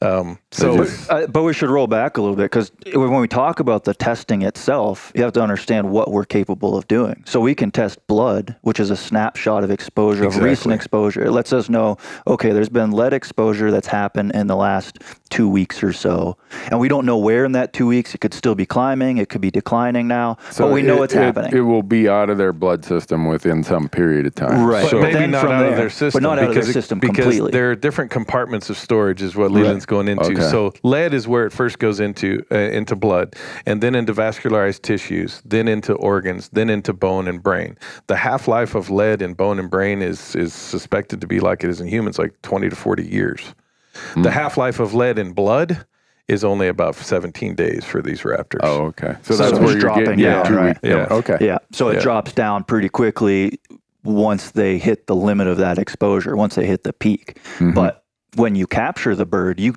But we should roll back a little bit, because when we talk about the testing itself, you have to understand what we're capable of doing. So we can test blood, which is a snapshot of exposure, of recent exposure. It lets us know, okay, there's been lead exposure that's happened in the last 2 weeks or so. And we don't know where in that 2 weeks. It could still be climbing. It could be declining now. So but we know it's happening. It will be out of their blood system within some period of time. Right. So, but maybe not out of their system. But not out of their system completely. Because there are different compartments of storage is what Leland's going into. Okay. So lead is where it first goes into blood, and then into vascularized tissues, then into organs, then into bone and brain. The half-life of lead in bone and brain is suspected to be like it is in humans, like 20 to 40 years. The half-life of lead in blood is only about 17 days for these raptors. Oh, okay. So that's where you're getting 2 weeks. Yeah. Okay. Yeah. So it drops down pretty quickly once they hit the limit of that exposure, once they hit the peak. But when you capture the bird, you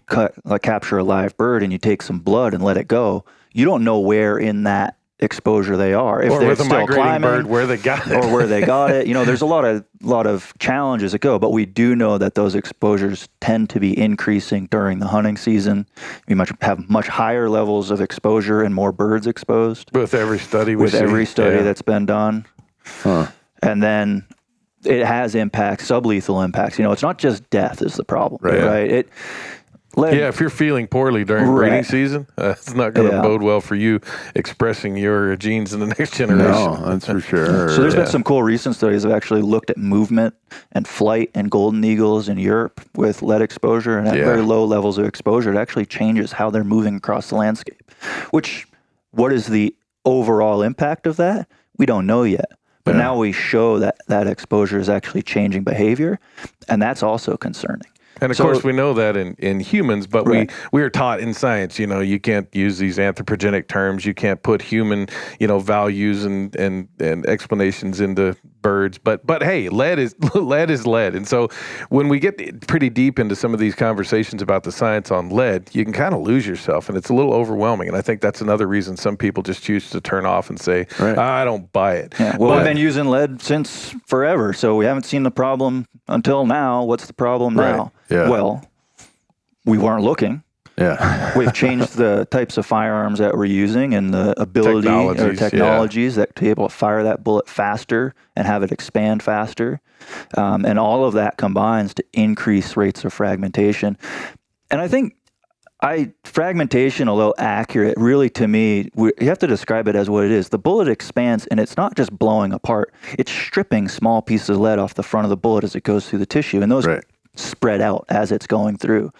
capture a live bird and you take some blood and let it go. You don't know where in that exposure they are. If they're still climbing, bird, where they got it, or where they got it. You know, there's a lot of challenges that go, but we do know that those exposures tend to be increasing during the hunting season. We have much higher levels of exposure and more birds exposed with every study that's been done. And then it has impacts, sublethal impacts. You know, it's not just death is the problem, right? If you're feeling poorly during breeding season, it's not going to bode well for you expressing your genes in the next generation. No, that's for sure. So there's been some cool recent studies that have actually looked at movement and flight and golden eagles in Europe with lead exposure, and at very low levels of exposure, it actually changes how they're moving across the landscape. What is the overall impact of that? We don't know yet. But now we show that exposure is actually changing behavior, and that's also concerning. And of course, we know that in humans, but we are taught in science, you can't use these anthropogenic terms. You can't put human, values and explanations into birds. But hey, lead is lead. And so when we get pretty deep into some of these conversations about the science on lead, you can kind of lose yourself, and it's a little overwhelming. And I think that's another reason some people just choose to turn off and say, I don't buy it. Yeah. Well, we've been using lead since forever, so we haven't seen the problem until now. What's the problem now? Yeah. Well, we weren't looking. Yeah. We've changed the types of firearms that we're using and the ability or technologies that to be able to fire that bullet faster and have it expand faster. And all of that combines to increase rates of fragmentation. And I think fragmentation, although accurate, really to me, you have to describe it as what it is. The bullet expands, and it's not just blowing apart. It's stripping small pieces of lead off the front of the bullet as it goes through the tissue. And those spread out as it's going through.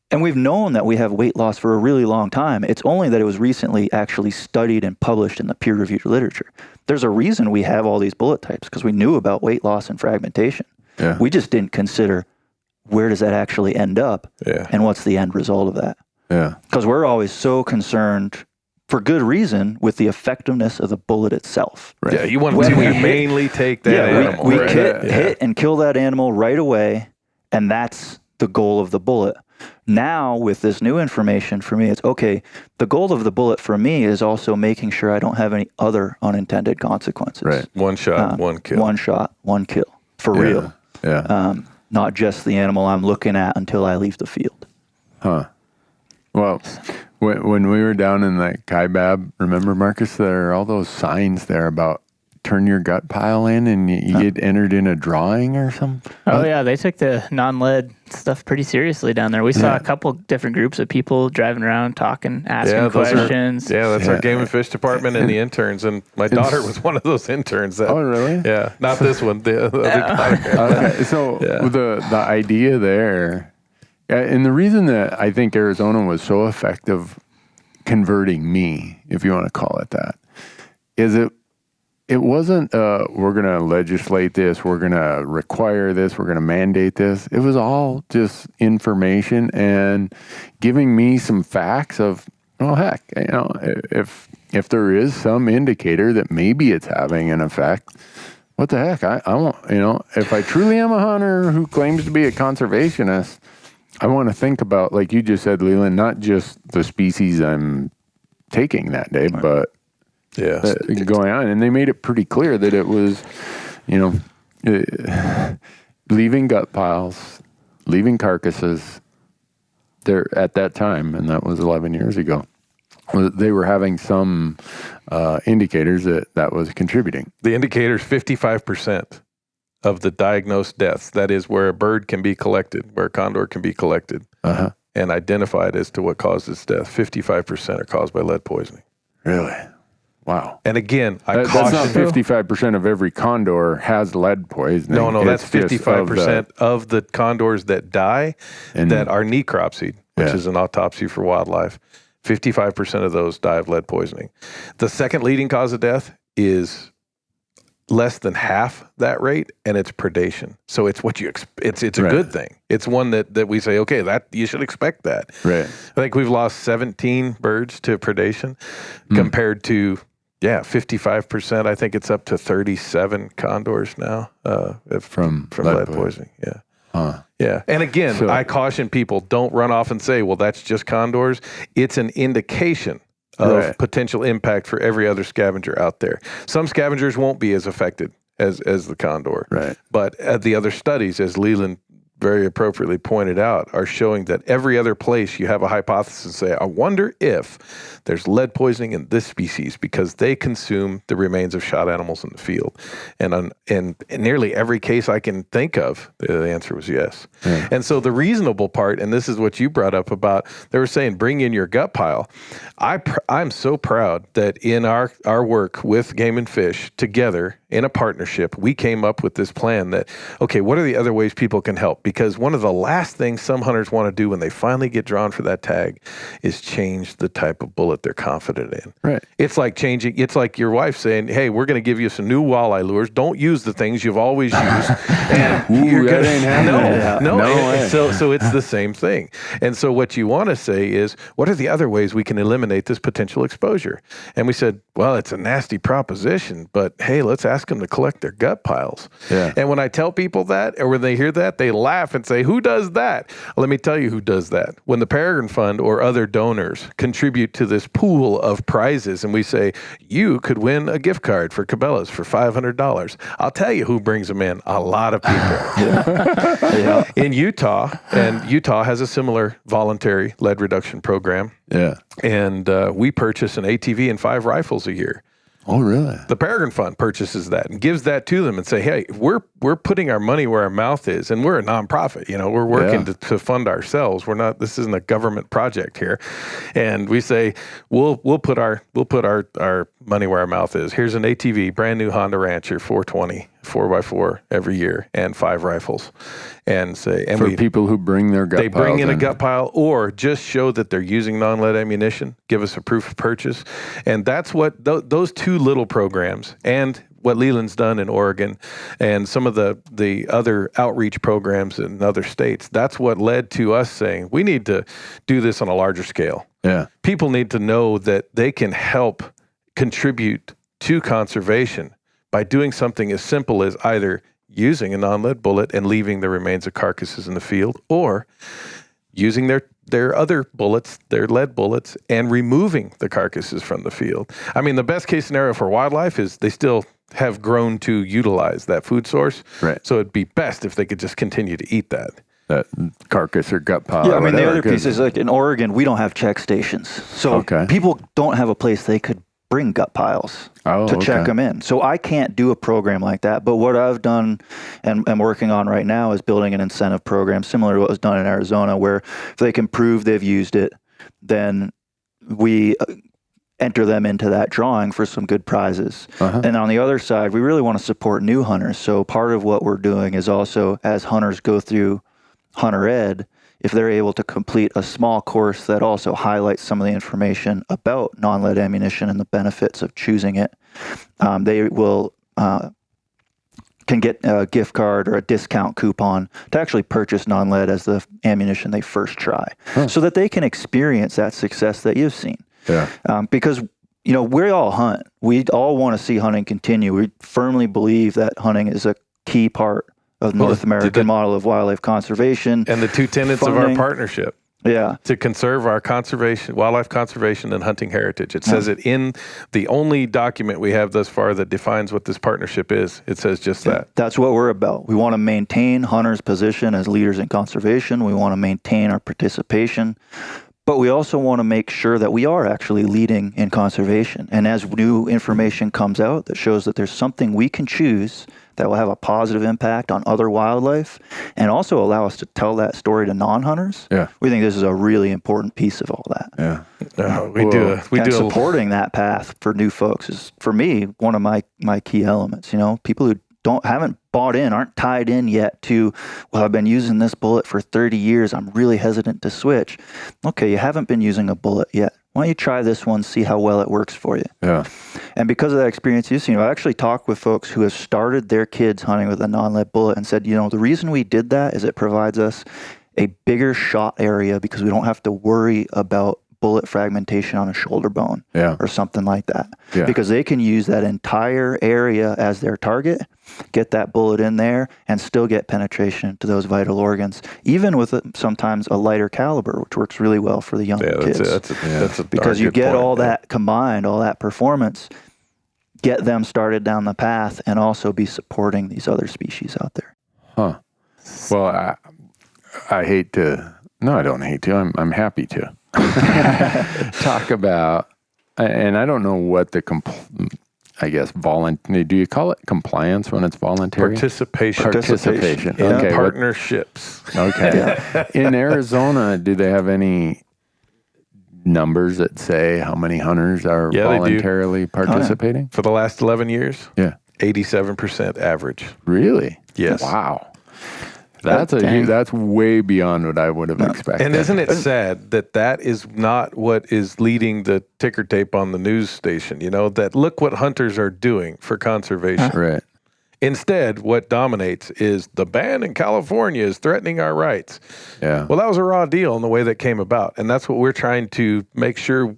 And we've known that we have weight loss for a really long time. It's only that it was recently actually studied and published in the peer-reviewed literature. There's a reason we have all these bullet types, because we knew about weight loss and fragmentation. Yeah. We just didn't consider where does that actually end up and what's the end result of that. Yeah. Because we're always so concerned, for good reason, with the effectiveness of the bullet itself. Right. Yeah, you want to mainly take that animal. We hit and kill that animal right away, and that's the goal of the bullet. Now, with this new information, for me, it's okay. The goal of the bullet for me is also making sure I don't have any other unintended consequences. Right. One shot, one kill. One shot, one kill. For real. Yeah. Not just the animal I'm looking at until I leave the field. Huh. Well, when we were down in that Kaibab, remember, Marcus, there are all those signs there about turn your gut pile in and you get entered in a drawing or something? Oh, yeah. They took the non-lead stuff pretty seriously down there. We saw a couple different groups of people driving around, talking, asking questions. That's our game and fish department and the interns. And my daughter was one of those interns. Oh, really? Yeah. Not this one. The other guy. Okay. So the idea there, and the reason that I think Arizona was so effective converting me, if you want to call it that, is it wasn't, we're going to legislate this, we're going to require this, we're going to mandate this. It was all just information and giving me some facts of, well, heck, if there is some indicator that maybe it's having an effect, what the heck? I want, if I truly am a hunter who claims to be a conservationist, I want to think about, like you just said, Leland, not just the species I'm taking that day, but going on. And they made it pretty clear that it was leaving gut piles, leaving carcasses, there at that time, and that was 11 years ago, they were having some indicators that was contributing. The indicator's 55% of the diagnosed deaths. That is where a bird can be collected, where a condor can be collected and identified as to what caused its death. 55% are caused by lead poisoning. Really? Wow. And again, that's not 55% of every condor has lead poisoning. No, that's 55% of the condors that die that are necropsied, which is an autopsy for wildlife. 55% of those die of lead poisoning. The second leading cause of death is less than half that rate, and it's predation. So it's what you it's a good thing. It's one that we say, okay, that you should expect that. Right. I think we've lost 17 birds to predation compared to 55%. I think it's up to 37 condors now from lead poisoning. Yeah. And again, I caution people, don't run off and say, well, that's just condors. It's an indication of potential impact for every other scavenger out there. Some scavengers won't be as affected as the condor. Right. But the other studies, as Leland very appropriately pointed out, are showing that every other place you have a hypothesis and say, I wonder if there's lead poisoning in this species because they consume the remains of shot animals in the field. And in nearly every case I can think of, the answer was yes. Yeah. And so the reasonable part, and this is what you brought up about, they were saying, bring in your gut pile. I'm so proud that in our work with Game and Fish together in a partnership, we came up with this plan that, okay, what are the other ways people can help? Because one of the last things some hunters want to do when they finally get drawn for that tag is change the type of bullet they're confident in. Right. It's like your wife saying, hey, we're going to give you some new walleye lures. Don't use the things you've always used. And you're going to no. So it's the same thing. And so what you want to say is, what are the other ways we can eliminate this potential exposure? And we said, well, it's a nasty proposition, but hey, let's ask them to collect their gut piles. Yeah. And when I tell people that, or when they hear that, they laugh and say, who does that? Let me tell you who does that. When the Peregrine Fund or other donors contribute to this pool of prizes, and we say, you could win a gift card for Cabela's for $500. I'll tell you who brings them in. A lot of people. In Utah, and Utah has a similar voluntary lead reduction program. Yeah. And we purchase an ATV and 5 rifles a year. Oh, really? The Peregrine Fund purchases that and gives that to them and say, hey, we're putting our money where our mouth is, and we're a nonprofit. We're working to fund ourselves. This isn't a government project here. And we say, we'll put our money where our mouth is. Here's an ATV, brand new Honda Rancher 420, 4x4 every year, and 5 rifles. And for people who bring their gut piles, they bring in a gut pile, or just show that they're using non-lead ammunition, give us a proof of purchase. And that's what those two little programs, and what Leland's done in Oregon and some of the other outreach programs in other states, that's what led to us saying, we need to do this on a larger scale. Yeah. People need to know that they can help contribute to conservation by doing something as simple as either using a non-lead bullet and leaving the remains of carcasses in the field, or using their other bullets, their lead bullets, and removing the carcasses from the field. I mean, the best case scenario for wildlife is they still have grown to utilize that food source. Right. So it'd be best if they could just continue to eat that carcass or gut pile. Yeah, I mean, the other piece is, like, in Oregon, we don't have check stations. So people don't have a place they could bring gut piles to check them in. So I can't do a program like that. But what I've done and am working on right now is building an incentive program similar to what was done in Arizona, where if they can prove they've used it, then we enter them into that drawing for some good prizes. And on the other side, we really want to support new hunters. So part of what we're doing is also, as hunters go through Hunter Ed, if they're able to complete a small course that also highlights some of the information about non-lead ammunition and the benefits of choosing it, they will can get a gift card or a discount coupon to actually purchase non-lead as the ammunition they first try, so that they can experience that success that you've seen. Yeah. Because we all hunt. We all want to see hunting continue. We firmly believe that hunting is a key part of the North American model of wildlife conservation. And the two tenets of our partnership. Yeah. To conserve our wildlife conservation and hunting heritage. It says it in the only document we have thus far that defines what this partnership is. It says just that. That's what we're about. We want to maintain hunters' position as leaders in conservation. We want to maintain our participation. But we also want to make sure that we are actually leading in conservation. And as new information comes out that shows that there's something we can choose that will have a positive impact on other wildlife and also allow us to tell that story to non-hunters, we think this is a really important piece of all that. Supporting that path for new folks is, for me, one of my key elements. People who haven't bought in, aren't tied in yet to, well, I've been using this bullet for 30 years. I'm really hesitant to switch. Okay, you haven't been using a bullet yet. Why don't you try this one, see how well it works for you? Yeah. And because of that experience you've seen, I actually talked with folks who have started their kids hunting with a non-lead bullet and said, the reason we did that is it provides us a bigger shot area because we don't have to worry about bullet fragmentation on a shoulder bone or something like that. Yeah. Because they can use that entire area as their target, get that bullet in there, and still get penetration to those vital organs, even with sometimes a lighter caliber, which works really well for the younger kids. That's a because you get all that combined, all that performance, get them started down the path, and also be supporting these other species out there. Huh. Well, I hate to. No, I don't hate to. I'm happy to. Talk about, and I don't know what the voluntary, do you call it compliance when it's voluntary? Participation. In Okay, partnerships. Okay. In Arizona, do they have any numbers that say how many hunters are voluntarily participating? For the last 11 years? Yeah. 87% average. Really? Yes. Wow. That's way beyond what I would have expected. And isn't it sad that is not what is leading the ticker tape on the news station? That look what hunters are doing for conservation. Right. Instead, what dominates is the ban in California is threatening our rights. Yeah. Well, that was a raw deal in the way that came about. And that's what we're trying to make sure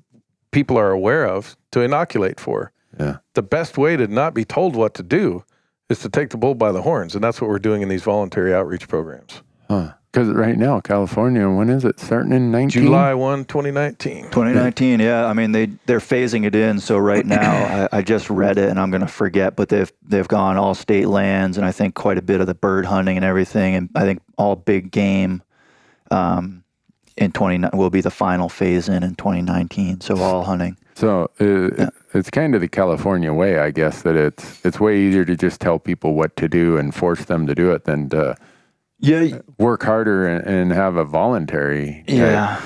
people are aware of to inoculate for. Yeah. The best way to not be told what to do is to take the bull by the horns, and that's what we're doing in these voluntary outreach programs. Because right now, California, when is it starting in 19? July 1, 2019. 2019, yeah. I mean, they're phasing it in. So right now, I just read it, and I'm going to forget, but they've gone all state lands, and I think quite a bit of the bird hunting and everything, and I think all big game will be the final phase in 2019. So all hunting. So it's kind of the California way, I guess, that it's way easier to just tell people what to do and force them to do it than to work harder and have a voluntary Arizona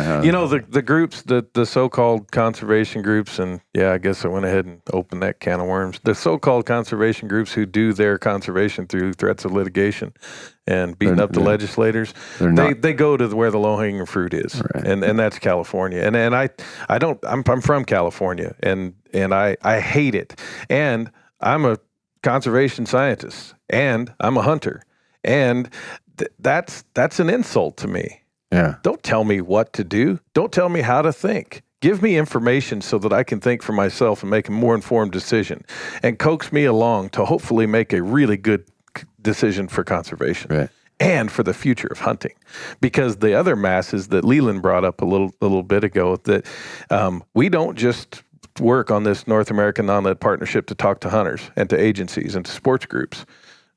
has. The groups, the so-called conservation groups, and I guess I went ahead and opened that can of worms. The so-called conservation groups who do their conservation through threats of litigation and beating up the legislators, they go to where the low-hanging fruit is, and that's California. And I'm from California, and I hate it. And I'm a conservation scientist, and I'm a hunter, and that's an insult to me. Yeah. Don't tell me what to do. Don't tell me how to think. Give me information so that I can think for myself and make a more informed decision, and coax me along to hopefully make a really good decision for conservation and for the future of hunting. Because the other masses that Leland brought up a little bit ago, that we don't just work on this North American non-lead partnership to talk to hunters and to agencies and to sports groups.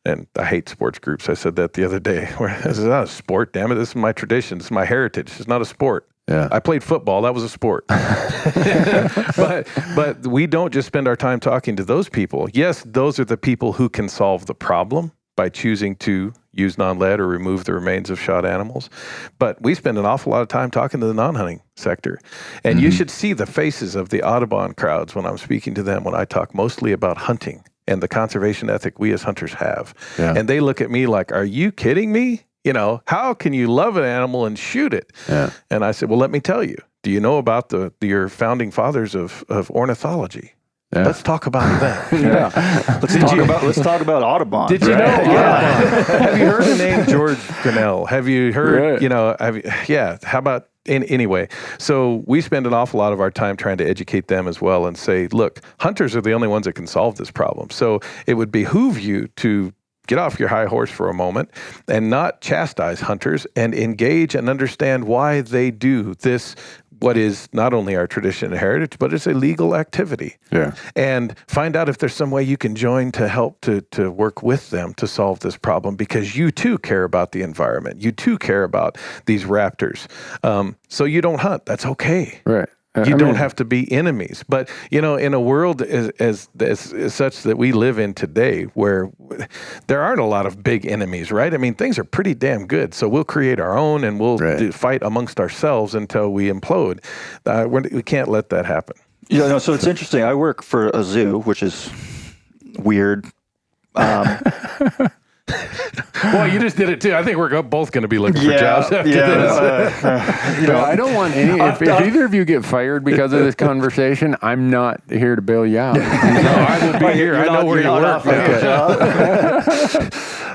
And I hate sports groups. I said that the other day. This is not a sport, damn it. This is my tradition. This is my heritage. It's not a sport. Yeah. I played football. That was a sport. But we don't just spend our time talking to those people. Yes, those are the people who can solve the problem by choosing to use non-lead or remove the remains of shot animals. But we spend an awful lot of time talking to the non-hunting sector. And you should see the faces of the Audubon crowds when I'm speaking to them, when I talk mostly about hunting and the conservation ethic we as hunters have. Yeah. And they look at me like, are you kidding me? How can you love an animal and shoot it? Yeah. And I said, well, let me tell you. Do you know about your founding fathers of ornithology? Yeah. Let's talk about them. Let's talk about Audubon. Did you know? Yeah. Have you heard the name George Grinnell? Have you heard? How about anyway? So we spend an awful lot of our time trying to educate them as well, and say, look, hunters are the only ones that can solve this problem. So it would behoove you to get off your high horse for a moment and not chastise hunters and engage and understand why they do this, what is not only our tradition and heritage, but it's a legal activity. Yeah. And find out if there's some way you can join to help to work with them to solve this problem, because you too care about the environment. You too care about these raptors. So you don't hunt. That's okay. Right. You don't have to be enemies. But, in a world as such that we live in today, where there aren't a lot of big enemies, right? I mean, things are pretty damn good. So we'll create our own and we'll fight amongst ourselves until we implode. We can't let that happen. So it's interesting. I work for a zoo, which is weird. Well, you just did it too. I think we're both going to be looking for jobs after this. I don't want any. If either of you get fired because of this conversation, I'm not here to bail you out. No, I will be here. I know where you work.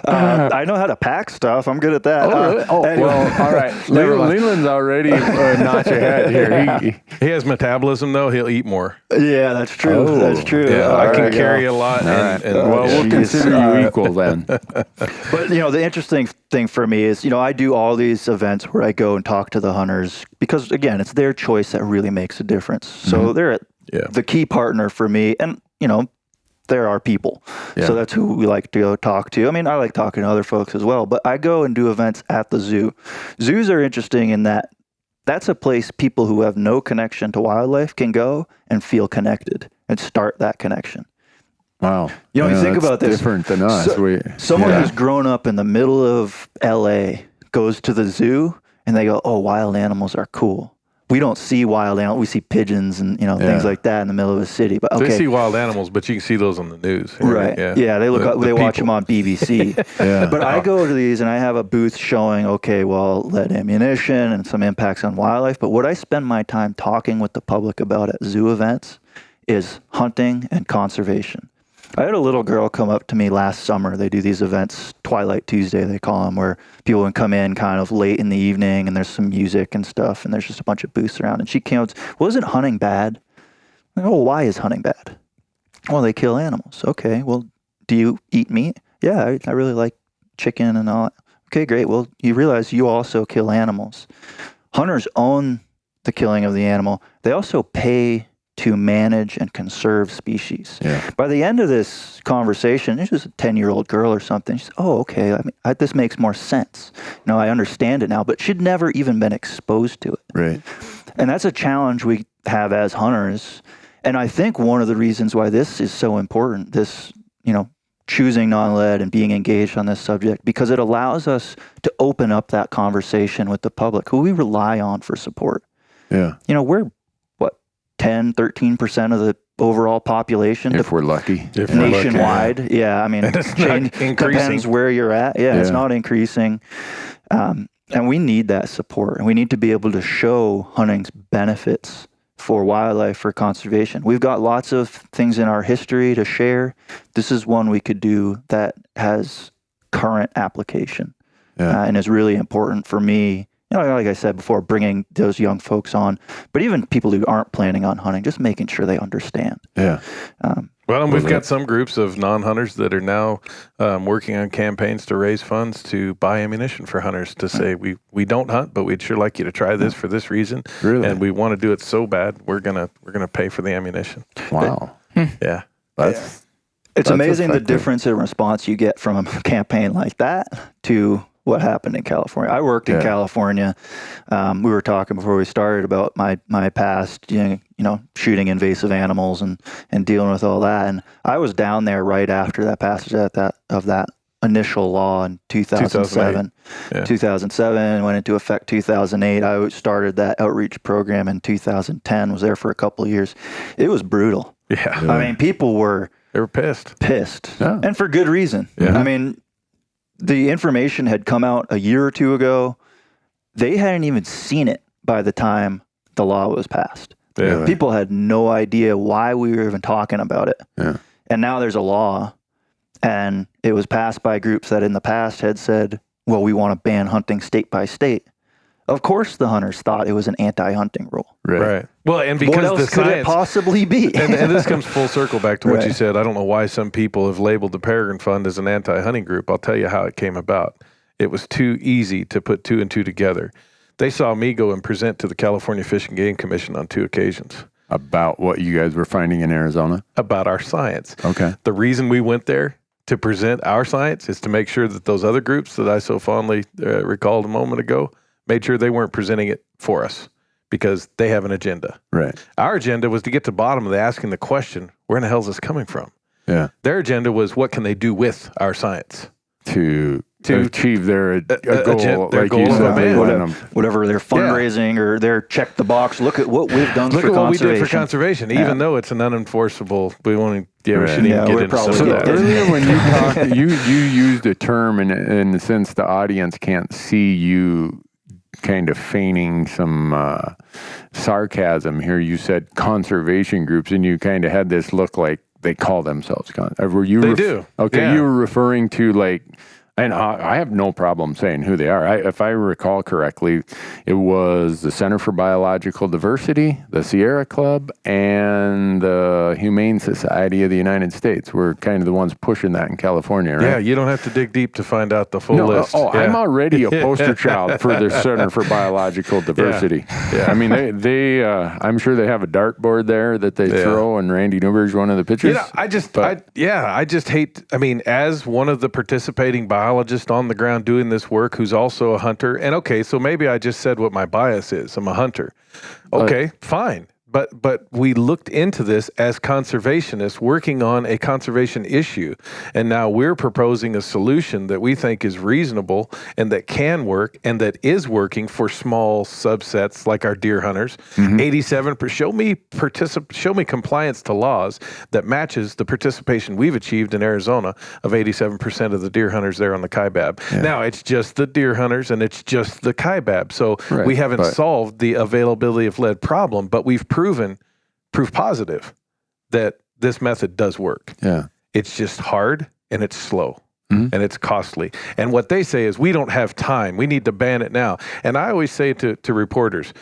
I know how to pack stuff. I'm good at that. Oh, really? Well, all right. Leland's already a notch ahead here. He has metabolism, though. He'll eat more. Yeah, that's true. That's true. Yeah, I can carry a lot. Well, we'll consider you equal then. But, the interesting thing for me is, I do all these events where I go and talk to the hunters because, again, it's their choice that really makes a difference. So they're the key partner for me. And, there are people. Yeah. So that's who we like to go talk to. I mean, I like talking to other folks as well, but I go and do events at the zoo. Zoos are interesting in that that's a place people who have no connection to wildlife can go and feel connected and start that connection. Wow. You think about this. Different than us. Someone who's grown up in the middle of LA goes to the zoo and they go, oh, wild animals are cool. We don't see wild animals. We see pigeons and things like that in the middle of a city. But They see wild animals, but you can see those on the news. Right. Yeah. They look. They watch them on BBC. But I go to these and I have a booth showing, lead ammunition and some impacts on wildlife. But what I spend my time talking with the public about at zoo events is hunting and conservation. I had a little girl come up to me last summer. They do these events, Twilight Tuesday, they call them, where people can come in kind of late in the evening and there's some music and stuff and there's just a bunch of booths around. And she came up, well, isn't hunting bad? I'm like, oh, why is hunting bad? Well, they kill animals. Okay, well, do you eat meat? Yeah, I really like chicken and all that. Okay, great. Well, you realize you also kill animals. Hunters own the killing of the animal. They also pay to manage and conserve species. Yeah. By the end of this conversation, it's just a 10-year-old girl or something. She's, oh, okay, this makes more sense. I understand it now, but she'd never even been exposed to it. Right. And that's a challenge we have as hunters. And I think one of the reasons why this is so important, this, choosing non-lead and being engaged on this subject, because it allows us to open up that conversation with the public, who we rely on for support. Yeah. We're 10, 13% of the overall population. If we're lucky. Nationwide. Yeah, I mean, depends where you're at. Yeah, it's not increasing. And we need that support. And we need to be able to show hunting's benefits for wildlife, for conservation. We've got lots of things in our history to share. This is one we could do that has current application and is really important for me. Like I said before, bringing those young folks on, but even people who aren't planning on hunting, just making sure they understand. Yeah. And we've got some groups of non-hunters that are now working on campaigns to raise funds to buy ammunition for hunters to say, we don't hunt, but we'd sure like you to try this for this reason. Really? And we want to do it so bad, we're gonna pay for the ammunition. Wow. Yeah. It's amazing the difference in response you get from a campaign like that to what happened in California. I worked in California. We were talking before we started about my past, shooting invasive animals and dealing with all that. And I was down there right after that passage of that initial law in 2007. 2007 went into effect 2008. I started that outreach program in 2010. Was there for a couple of years. It was brutal. Yeah. I mean, people were pissed, and for good reason. Yeah. I mean, the information had come out a year or two ago. They hadn't even seen it by the time the law was passed. Yeah. People had no idea why we were even talking about it. Yeah. And now there's a law, and it was passed by groups that in the past had said, well, we want to ban hunting state by state. Of course, the hunters thought it was an anti-hunting rule. Right. Well, and because what else the could science, it possibly be? and this comes full circle back to what you said. I don't know why some people have labeled the Peregrine Fund as an anti-hunting group. I'll tell you how it came about. It was too easy to put 2 and 2 together. They saw me go and present to the California Fish and Game Commission on 2 occasions. About what you guys were finding in Arizona? About our science. Okay. The reason we went there to present our science is to make sure that those other groups that I so fondly recalled a moment ago made sure they weren't presenting it for us because they have an agenda. Right. Our agenda was to get to the bottom of asking the question, where in the hell is this coming from? Yeah. Their agenda was, what can they do with our science? To achieve their goal, their like goal you of said, man. Whatever their fundraising or their check the box. Look at what we've done Look for at what we conservation. did for conservation, even though it's an unenforceable. We won't. Yeah, we shouldn't even get into some of that. Earlier when you talked, you used a term, and since the audience can't see you kind of feigning some sarcasm here, you said conservation groups, and you kind of had this look like they call themselves. Were you? They do. Okay, yeah. you were referring to like. And I have no problem saying who they are. If I recall correctly, it was the Center for Biological Diversity, the Sierra Club, and the Humane Society of the United States were kind of the ones pushing that in California, right? Yeah, you don't have to dig deep to find out the full list. Oh, yeah. I'm already a poster child for the Center for Biological Diversity. Yeah. I mean, they I'm sure they have a dartboard there that they throw, and Randy Newberg's one of the pitchers. I just hate. I mean, as one of the participating biologist on the ground doing this work who's also a hunter. And okay, so maybe I just said what my bias is. I'm a hunter. Okay, fine. But we looked into this as conservationists working on a conservation issue. And now we're proposing a solution that we think is reasonable and that can work and that is working for small subsets like our deer hunters. 87%. Show me compliance to laws that matches the participation we've achieved in Arizona of 87% of the deer hunters there on the Kaibab. Yeah. Now it's just the deer hunters and it's just the Kaibab. So we haven't solved the availability of lead problem, but we've proof positive that this method does work. Yeah. It's just hard and it's slow and it's costly. And what they say is we don't have time. We need to ban it now. And I always say to reporters,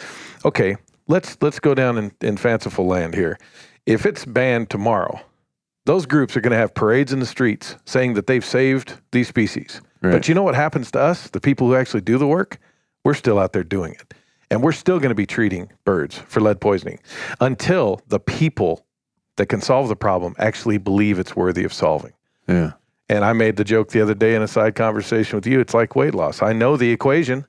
okay, let's go down in fanciful land here. If it's banned tomorrow, those groups are going to have parades in the streets saying that they've saved these species. Right. But you know what happens to us, the people who actually do the work? We're still out there doing it. And we're still going to be treating birds for lead poisoning until the people that can solve the problem actually believe it's worthy of solving. Yeah. And I made the joke the other day in a side conversation with you. It's like weight loss. I know the equation.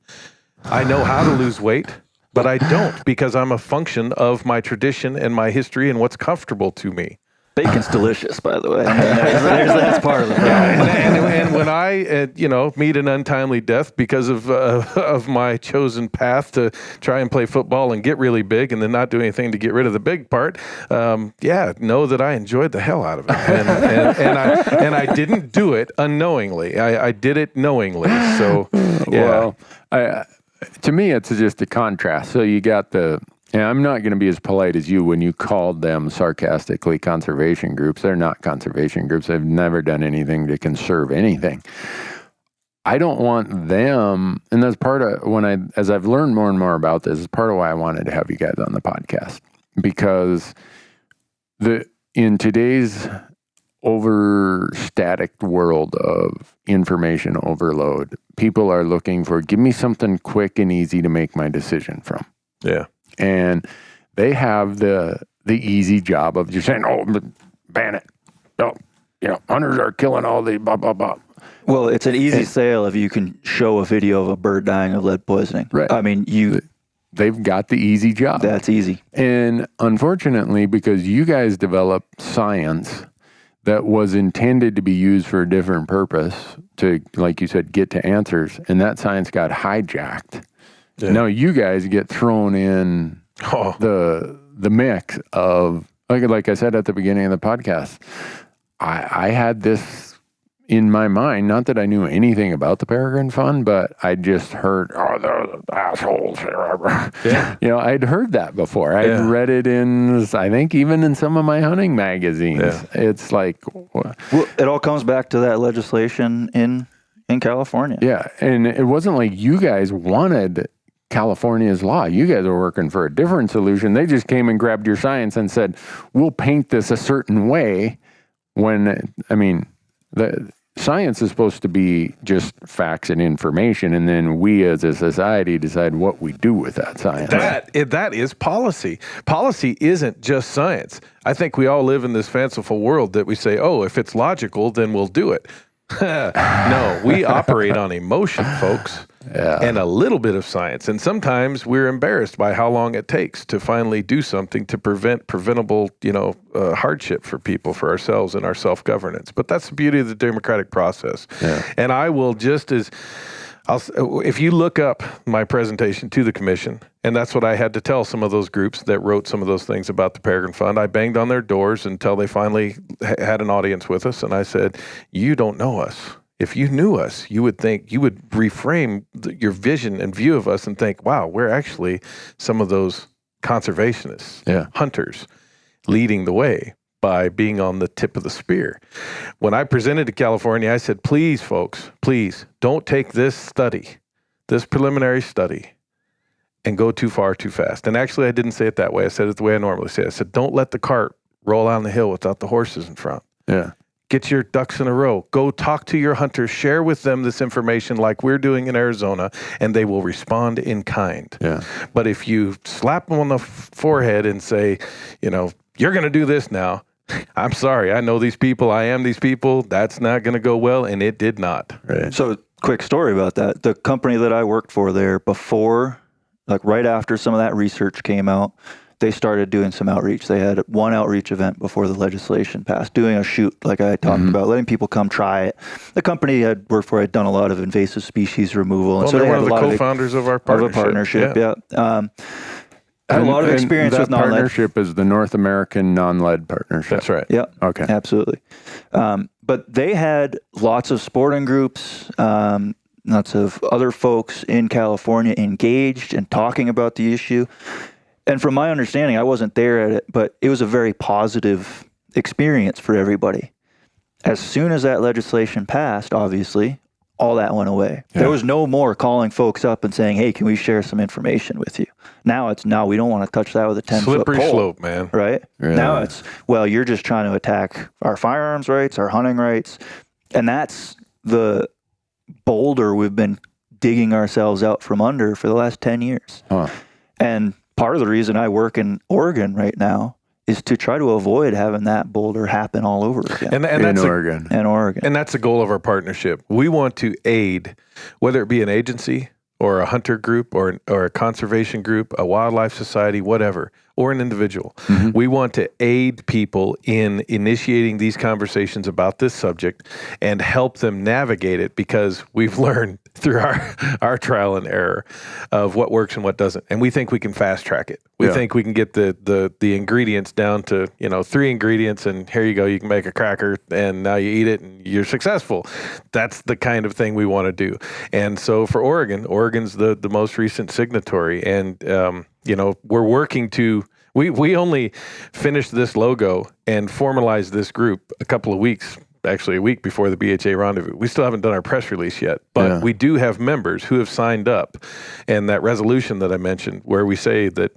I know how to lose weight, but I don't because I'm a function of my tradition and my history and what's comfortable to me. Bacon's delicious, by the way. That's part of the problem. And when I, meet an untimely death because of my chosen path to try and play football and get really big and then not do anything to get rid of the big part, know that I enjoyed the hell out of it. And I didn't do it unknowingly. I did it knowingly. So, yeah. Well, to me, it's just a contrast. So you got and I'm not going to be as polite as you when you called them sarcastically conservation groups. They're not conservation groups. They've never done anything to conserve anything. I don't want them, and that's part of as I've learned more and more about this, is part of why I wanted to have you guys on the podcast. Because in today's overstatic world of information overload, people are looking for, give me something quick and easy to make my decision from. Yeah. And they have the easy job of just saying, oh, ban it. Oh, hunters are killing all the blah, blah, blah. Well, it's an easy sale if you can show a video of a bird dying of lead poisoning. Right. I mean, they've got the easy job. That's easy. And unfortunately, because you guys developed science that was intended to be used for a different purpose to, like you said, get to answers, and that science got hijacked. Yeah. Now you guys get thrown in the mix of, like I said at the beginning of the podcast, I had this in my mind, not that I knew anything about the Peregrine Fund, but I just heard, they're assholes. Yeah. I'd heard that before. I'd read it I think even in some of my hunting magazines. Yeah. It's like... Well, it all comes back to that legislation in California. Yeah, and it wasn't like you guys wanted California's law. You guys are working for a different solution. They just came and grabbed your science and said, we'll paint this a certain way when, I mean, the science is supposed to be just facts and information, and then we as a society decide what we do with that science. That is policy. Policy isn't just science. I think we all live in this fanciful world that we say, oh, if it's logical, then we'll do it. No, we operate on emotion, folks, and a little bit of science. And sometimes we're embarrassed by how long it takes to finally do something to prevent preventable, hardship for people, for ourselves, and our self-governance. But that's the beauty of the democratic process. Yeah. And I will if you look up my presentation to the commission, and that's what I had to tell some of those groups that wrote some of those things about the Peregrine Fund. I banged on their doors until they finally had an audience with us, and I said, you don't know us. If you knew us, you would reframe your vision and view of us and think, wow, we're actually some of those conservationists, hunters, leading the way by being on the tip of the spear. When I presented to California, I said, please, folks, please don't take this preliminary study, and go too far too fast. And actually, I didn't say it that way. I said it the way I normally say it. I said, don't let the cart roll down the hill without the horses in front. Yeah. Get your ducks in a row. Go talk to your hunters. Share with them this information like we're doing in Arizona, and they will respond in kind. Yeah. But if you slap them on the forehead and say, you're going to do this now, I'm sorry, I know these people, I am these people, that's not going to go well, and it did not. Right. So, quick story about that. The company that I worked for there before, right after some of that research came out, they started doing some outreach. They had one outreach event before the legislation passed, doing a shoot like I talked about, letting people come try it. The company I had worked for had done a lot of invasive species removal. And so they're one of the co-founders of our partnership. I had a lot of experience with Nonlead. That partnership is the North American Nonlead Partnership. That's right. Yeah. Okay. Absolutely. But they had lots of sporting groups, lots of other folks in California engaged and talking about the issue. And from my understanding, I wasn't there at it, but it was a very positive experience for everybody. As soon as that legislation passed, obviously, all that went away. Yeah. There was no more calling folks up and saying, hey, can we share some information with you? Now it's, no, we don't want to touch that with a 10-foot pole. Slippery slope, man. Right? Yeah. Now it's, well, you're just trying to attack our firearms rights, our hunting rights. And that's the boulder we've been digging ourselves out from under for the last 10 years. Huh. And part of the reason I work in Oregon right now is to try to avoid having that boulder happen all over again. And that's Oregon. And that's the goal of our partnership. We want to aid, whether it be an agency or a hunter group or a conservation group, a wildlife society, whatever, or an individual. Mm-hmm. We want to aid people in initiating these conversations about this subject and help them navigate it, because we've learned through our trial and error of what works and what doesn't. And we think we can fast track it. We think we can get the ingredients down to, 3 ingredients, and here you go, you can make a cracker, and now you eat it and you're successful. That's the kind of thing we want to do. And so for Oregon's the most recent signatory, and we're working to, we only finished this logo and formalized this group a week before the BHA rendezvous. We still haven't done our press release yet, but we do have members who have signed up. And that resolution that I mentioned, where we say that,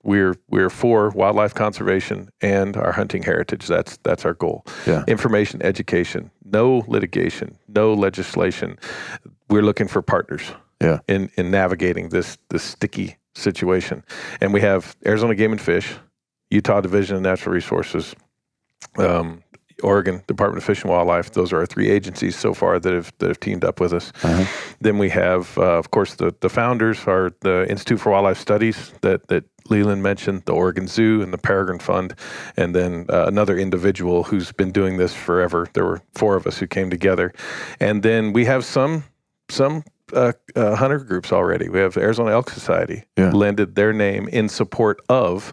we're for wildlife conservation and our hunting heritage. That's our goal. Yeah. Information, education, no litigation, no legislation. We're looking for partners in navigating this sticky situation. And we have Arizona Game and Fish, Utah Division of Natural Resources, Oregon Department of Fish and Wildlife. Those are our 3 agencies so far that have teamed up with us. Uh-huh. Then we have, of course, the founders are the Institute for Wildlife Studies that Leland mentioned, the Oregon Zoo, and the Peregrine Fund, and then another individual who's been doing this forever. There were 4 of us who came together, and then we have some hunter groups already. We have the Arizona Elk Society lended their name in support of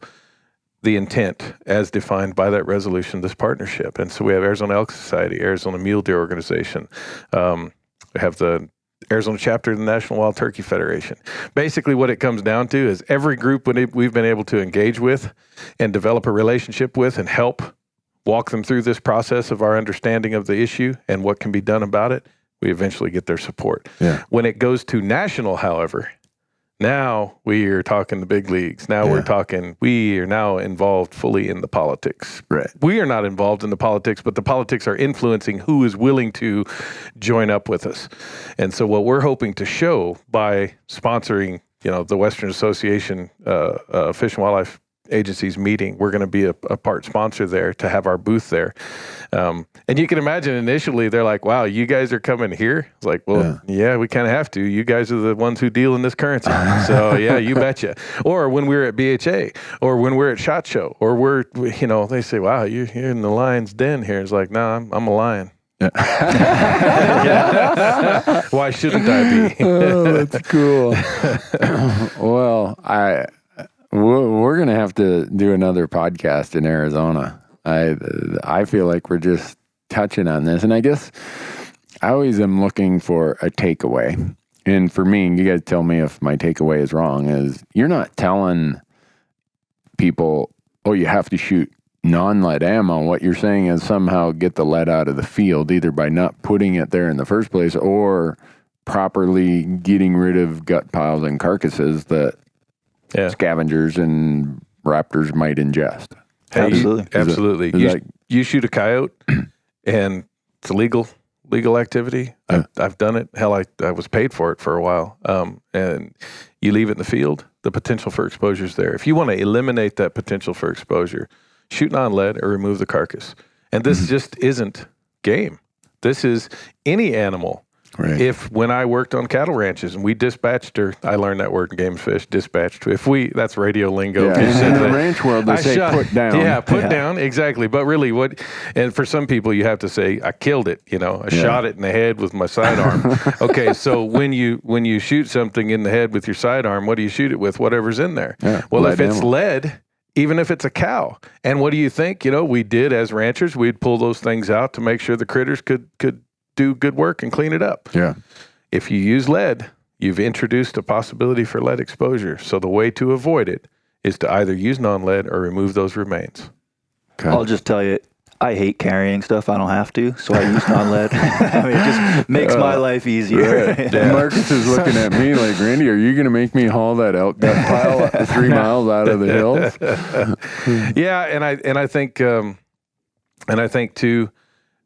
the intent as defined by that resolution, this partnership. And so we have Arizona Elk Society, Arizona Mule Deer Organization. We have the Arizona chapter of the National Wild Turkey Federation. Basically what it comes down to is every group we've been able to engage with and develop a relationship with and help walk them through this process of our understanding of the issue and what can be done about it, we eventually get their support. Yeah. When it goes to national, however, Now we are talking the big leagues. Now we are now involved fully in the politics. Right. We are not involved in the politics, but the politics are influencing who is willing to join up with us. And so what we're hoping to show by sponsoring, the Western Association Fish and Wildlife Agencies meeting, we're going to be a part sponsor there to have our booth there. And you can imagine initially they're like, wow, you guys are coming here? It's like, well, yeah, we kind of have to. You guys are the ones who deal in this currency. So yeah, you betcha. Or when we're at BHA, or when we're at SHOT Show, or they say, wow, you're in the lion's den here. It's like, no, I'm a lion. Why shouldn't I be? Oh, that's cool. Well, we're going to have to do another podcast in Arizona. I feel like we're just touching on this. And I guess I always am looking for a takeaway. And for me, you guys tell me if my takeaway is wrong, is you're not telling people, oh, you have to shoot non-lead ammo. What you're saying is somehow get the lead out of the field, either by not putting it there in the first place or properly getting rid of gut piles and carcasses that scavengers and raptors might ingest. Hey, absolutely. You shoot a coyote and it's a legal activity. I've done it. Hell, I was paid for it for a while. And you leave it in the field, the potential for exposure is there. If you want to eliminate that potential for exposure, shoot non-lead or remove the carcass. And this just isn't game. This is any animal. Right. When I worked on cattle ranches and we dispatched, or I learned that word in Game and Fish, dispatched. That's radio lingo. Yeah, in the ranch world, they say put down. Yeah, put down, exactly. But really and for some people, you have to say, I killed it, I shot it in the head with my sidearm. Okay, so when you shoot something in the head with your sidearm, what do you shoot it with? Whatever's in there. Yeah, well, if it's lead, even if it's a cow. And what do you think? We did as ranchers, we'd pull those things out to make sure the critters could do good work and clean it up. Yeah. If you use lead, you've introduced a possibility for lead exposure. So the way to avoid it is to either use non-lead or remove those remains. Okay. I'll just tell you, I hate carrying stuff. I don't have to, so I use non-lead. It just makes my life easier. Right. Yeah. Marcus is looking at me like, Randy, are you going to make me haul that elk gut pile 3 miles out of the hills? Yeah, and I think too,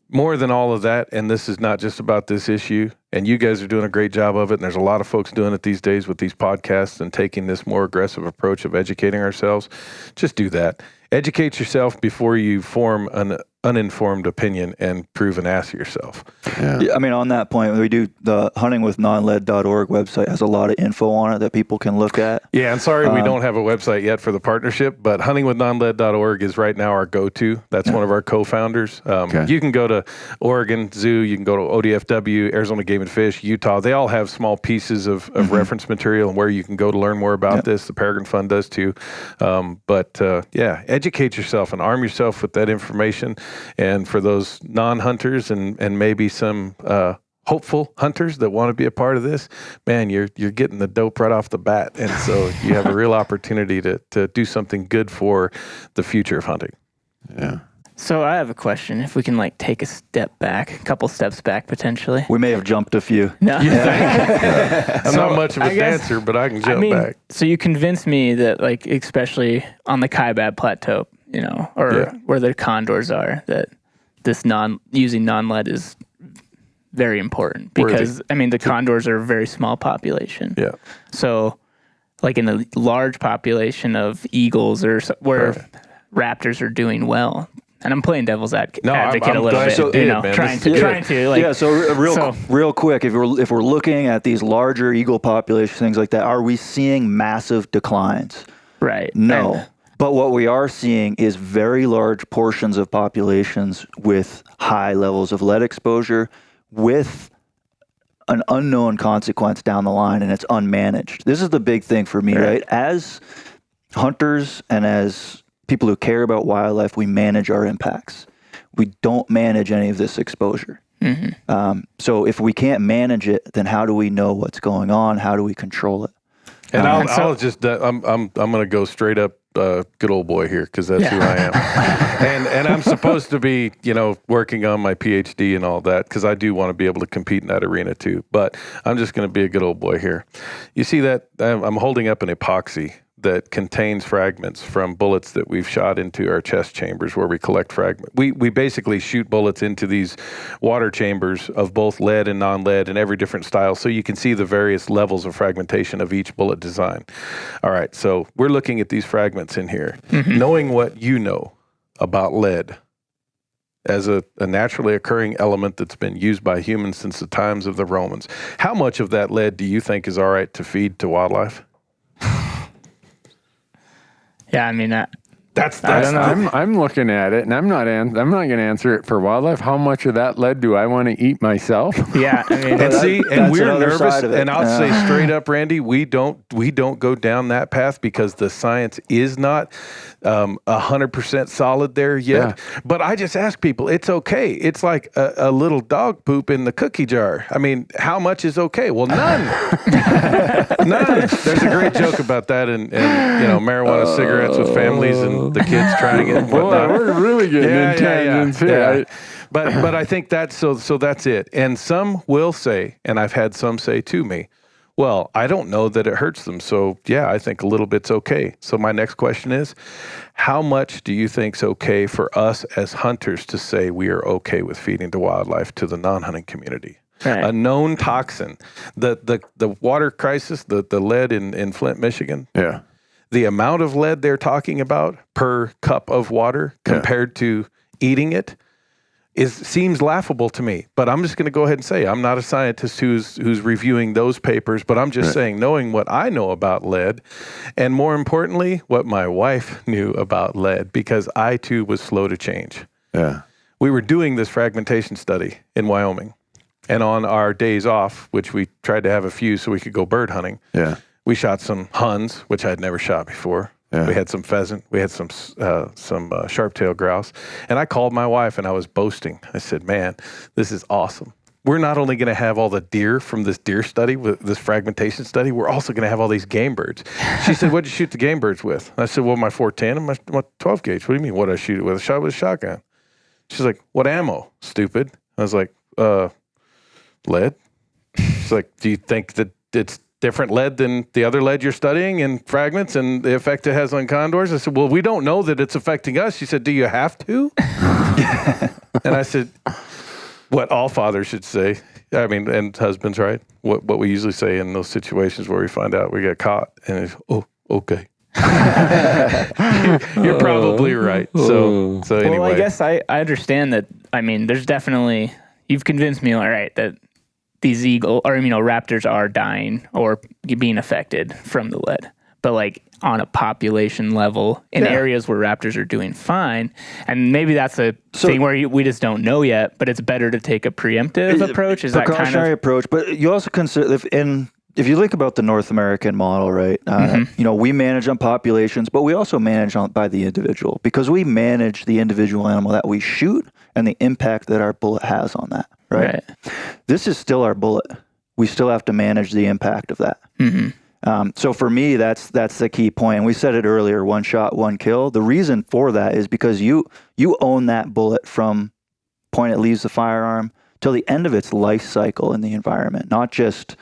more than all of that, and this is not just about this issue, and you guys are doing a great job of it, and there's a lot of folks doing it these days with these podcasts and taking this more aggressive approach of educating ourselves. Just do that. Educate yourself before you form an uninformed opinion and prove an ass yourself. Yeah, I mean, on that point, we do the huntingwithnonlead.org website has a lot of info on it that people can look at. Yeah, and sorry we don't have a website yet for the partnership, but huntingwithnonlead.org is right now our go-to. That's one of our co-founders. You can go to Oregon Zoo, you can go to ODFW, Arizona Game and Fish, Utah. They all have small pieces of reference material and where you can go to learn more about this. The Peregrine Fund does too. Educate yourself and arm yourself with that information. And for those non-hunters and maybe some hopeful hunters that want to be a part of this, man, you're getting the dope right off the bat. And so you have a real opportunity to do something good for the future of hunting. Yeah. So I have a question. If we can take a step back, a couple steps back potentially. We may have jumped a few. No. I'm not much of a dancer, but I can jump back. So you convinced me that especially on the Kaibab Plateau, where the condors are, that this using non-lead is very important because the condors are a very small population. Yeah. So in the large population of eagles or where raptors are doing well. And I'm playing devil's advocate a little bit, so, trying to. So real quick, if we're looking at these larger eagle populations, things like that, are we seeing massive declines? Right. No. But what we are seeing is very large portions of populations with high levels of lead exposure with an unknown consequence down the line, and it's unmanaged. This is the big thing for me, right? As hunters and as people who care about wildlife, we manage our impacts. We don't manage any of this exposure. Mm-hmm. So if we can't manage it, then how do we know what's going on? How do we control it? And I'm going to go straight up good old boy here because that's who I am. and I'm supposed to be, working on my PhD and all that because I do want to be able to compete in that arena too. But I'm just going to be a good old boy here. You see that I'm holding up an epoxy that contains fragments from bullets that we've shot into our chest chambers where we collect fragments. We basically shoot bullets into these water chambers of both lead and non-lead in every different style so you can see the various levels of fragmentation of each bullet design. All right, so we're looking at these fragments in here. Knowing what you know about lead as a naturally occurring element that's been used by humans since the times of the Romans, how much of that lead do you think is all right to feed to wildlife? Yeah, I mean, I don't know. I'm looking at it, and I'm not going to answer it for wildlife. How much of that lead do I want to eat myself? Yeah, I mean, and we're nervous. And I'll say straight up, Randy, we don't go down that path because the science is not 100% solid there yet. Yeah. But I just ask people, it's okay. It's like a little dog poop in the cookie jar. I mean, how much is okay? Well, none. None. There's a great joke about that, and marijuana cigarettes with families and the kids trying it. Boy, we're really getting in tangents here. Yeah. But I think that's so that's it. And some will say, and I've had some say to me, well, I don't know that it hurts them. So yeah, I think a little bit's okay. So my next question is, how much do you think's okay for us as hunters to say we are okay with feeding to wildlife to the non-hunting community? Right. A known toxin, the water crisis, the lead in Flint, Michigan. Yeah. The amount of lead they're talking about per cup of water compared to eating it seems laughable to me. But I'm just going to go ahead and say I'm not a scientist who's reviewing those papers, but I'm just saying, knowing what I know about lead, and more importantly, what my wife knew about lead, because I too was slow to change. Yeah. We were doing this fragmentation study in Wyoming, and on our days off, which we tried to have a few so we could go bird hunting. Yeah. We shot some huns, which I'd never shot before. Yeah. We had some pheasant. We had some sharp-tailed grouse. And I called my wife, and I was boasting. I said, man, this is awesome. We're not only going to have all the deer from this deer study, with this fragmentation study, we're also going to have all these game birds. She said, what'd you shoot the game birds with? I said, well, my 410 and my 12 gauge. What do you mean, what'd I shoot it with? I shot it with a shotgun. She's like, what ammo, stupid? I was like, lead. She's like, do you think that it's different lead than the other lead you're studying in fragments and the effect it has on condors? I said, well, we don't know that it's affecting us. She said, do you have to? And I said, what all fathers should say, I mean, and husbands, right? What we usually say in those situations where we find out we get caught, and it's, oh, okay. You're probably right. So anyway. Well, I guess I understand that. I mean, there's definitely, you've convinced me, all right, that these raptors are dying or being affected from the lead. But like on a population level in areas where raptors are doing fine, and maybe that's a thing where we just don't know yet, but it's better to take a preemptive approach. Is that kind of precautionary approach? But you also consider if you think about the North American model, right? We manage on populations, but we also manage by the individual, because we manage the individual animal that we shoot and the impact that our bullet has on that. Right. This is still our bullet. We still have to manage the impact of that. Mm-hmm. So for me, that's the key point. And we said it earlier: one shot, one kill. The reason for that is because you own that bullet from point it leaves the firearm till the end of its life cycle in the environment, not just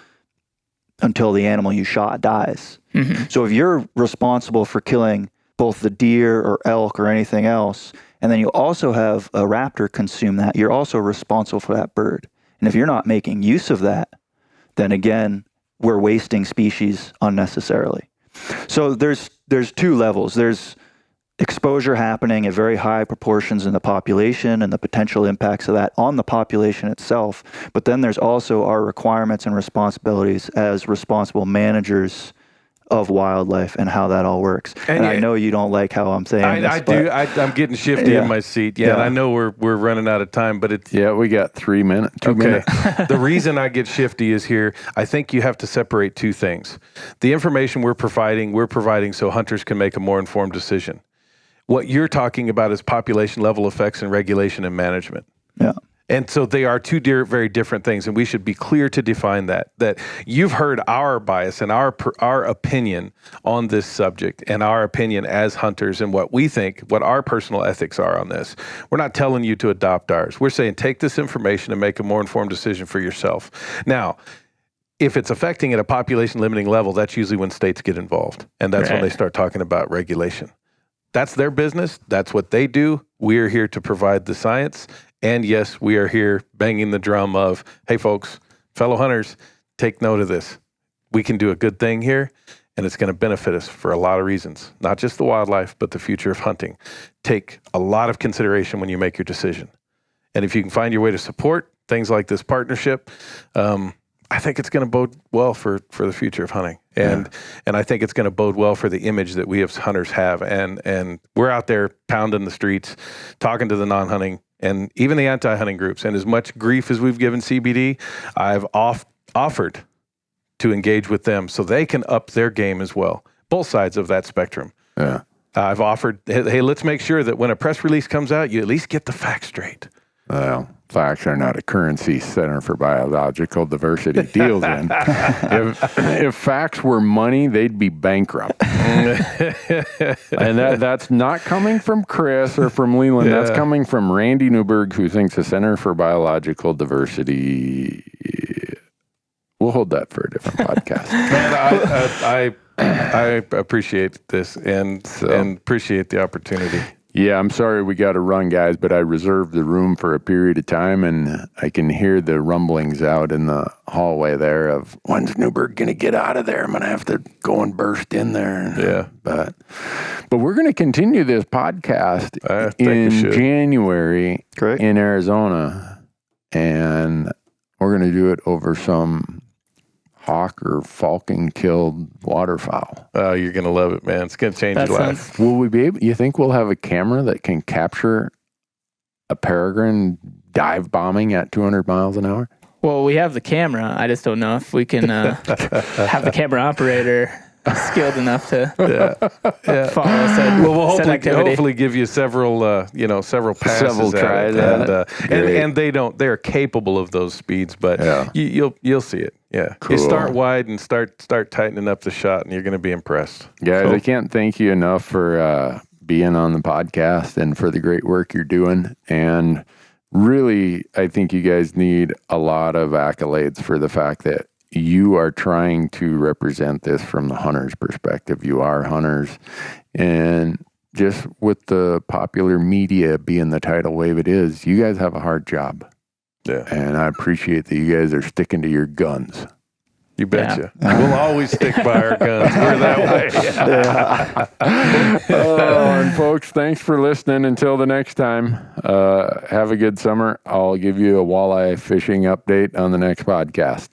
until the animal you shot dies. Mm-hmm. So if you're responsible for killing both the deer or elk or anything else, and then you also have a raptor consume that, you're also responsible for that bird. And if you're not making use of that, then again, we're wasting species unnecessarily. So there's two levels. There's exposure happening at very high proportions in the population and the potential impacts of that on the population itself. But then there's also our requirements and responsibilities as responsible managers of wildlife and how that all works. And I know you don't like how I'm saying this. I do. I'm getting shifty in my seat. Yeah, and I know we're running out of time, but it's... Yeah, we got 3 minutes. 2 minutes. The reason I get shifty is here. I think you have to separate two things. The information we're providing so hunters can make a more informed decision. What you're talking about is population level effects and regulation and management. Yeah. And so they are two very different things, and we should be clear to define that you've heard our bias and our opinion on this subject and our opinion as hunters and what we think, what our personal ethics are on this. We're not telling you to adopt ours. We're saying take this information and make a more informed decision for yourself. Now, if it's affecting at a population limiting level, that's usually when states get involved, and that's when they start talking about regulation. That's their business. That's what they do. We are here to provide the science. And yes, we are here banging the drum of, hey, folks, fellow hunters, take note of this. We can do a good thing here, and it's going to benefit us for a lot of reasons, not just the wildlife, but the future of hunting. Take a lot of consideration when you make your decision. And if you can find your way to support things like this partnership, I think it's going to bode well for the future of hunting. And I think it's going to bode well for the image that we as hunters have. And we're out there pounding the streets, talking to the non-hunting and even the anti-hunting groups. And as much grief as we've given CBD, I've offered to engage with them so they can up their game as well. Both sides of that spectrum. Yeah. I've offered, hey, let's make sure that when a press release comes out, you at least get the facts straight. Well, facts are not a currency Center for Biological Diversity deals in. If facts were money, they'd be bankrupt. And that's not coming from Chris or from Leland. That's coming from Randy Newberg, who thinks the Center for Biological Diversity. We'll hold that for a different podcast. Man, I appreciate this and appreciate the opportunity. Yeah, I'm sorry we got to run, guys, but I reserved the room for a period of time, and I can hear the rumblings out in the hallway there of, when's Newberg going to get out of there? I'm going to have to go and burst in there. Yeah. But we're going to continue this podcast in January in Arizona, and we're going to do it over some hawk or falcon killed waterfowl. Oh, you're going to love it, man. It's going to change your life. Will we be able, you think we'll have a camera that can capture a peregrine dive bombing at 200 miles an hour? Well, we have the camera. I just don't know if we can have the camera operator skilled enough to follow said, we'll activity. hopefully give you several passes, several tries at it. And they're capable of those speeds, but you'll see it. Yeah, cool. You start wide and start tightening up the shot, and you're going to be impressed. Guys, I can't thank you enough for being on the podcast and for the great work you're doing. And really, I think you guys need a lot of accolades for the fact that you are trying to represent this from the hunter's perspective. You are hunters, and just with the popular media being the tidal wave it is, you guys have a hard job. Yeah. And I appreciate that you guys are sticking to your guns. You betcha. Yeah. We'll always stick by our guns. We're that way. And folks, thanks for listening. Until the next time, have a good summer. I'll give you a walleye fishing update on the next podcast.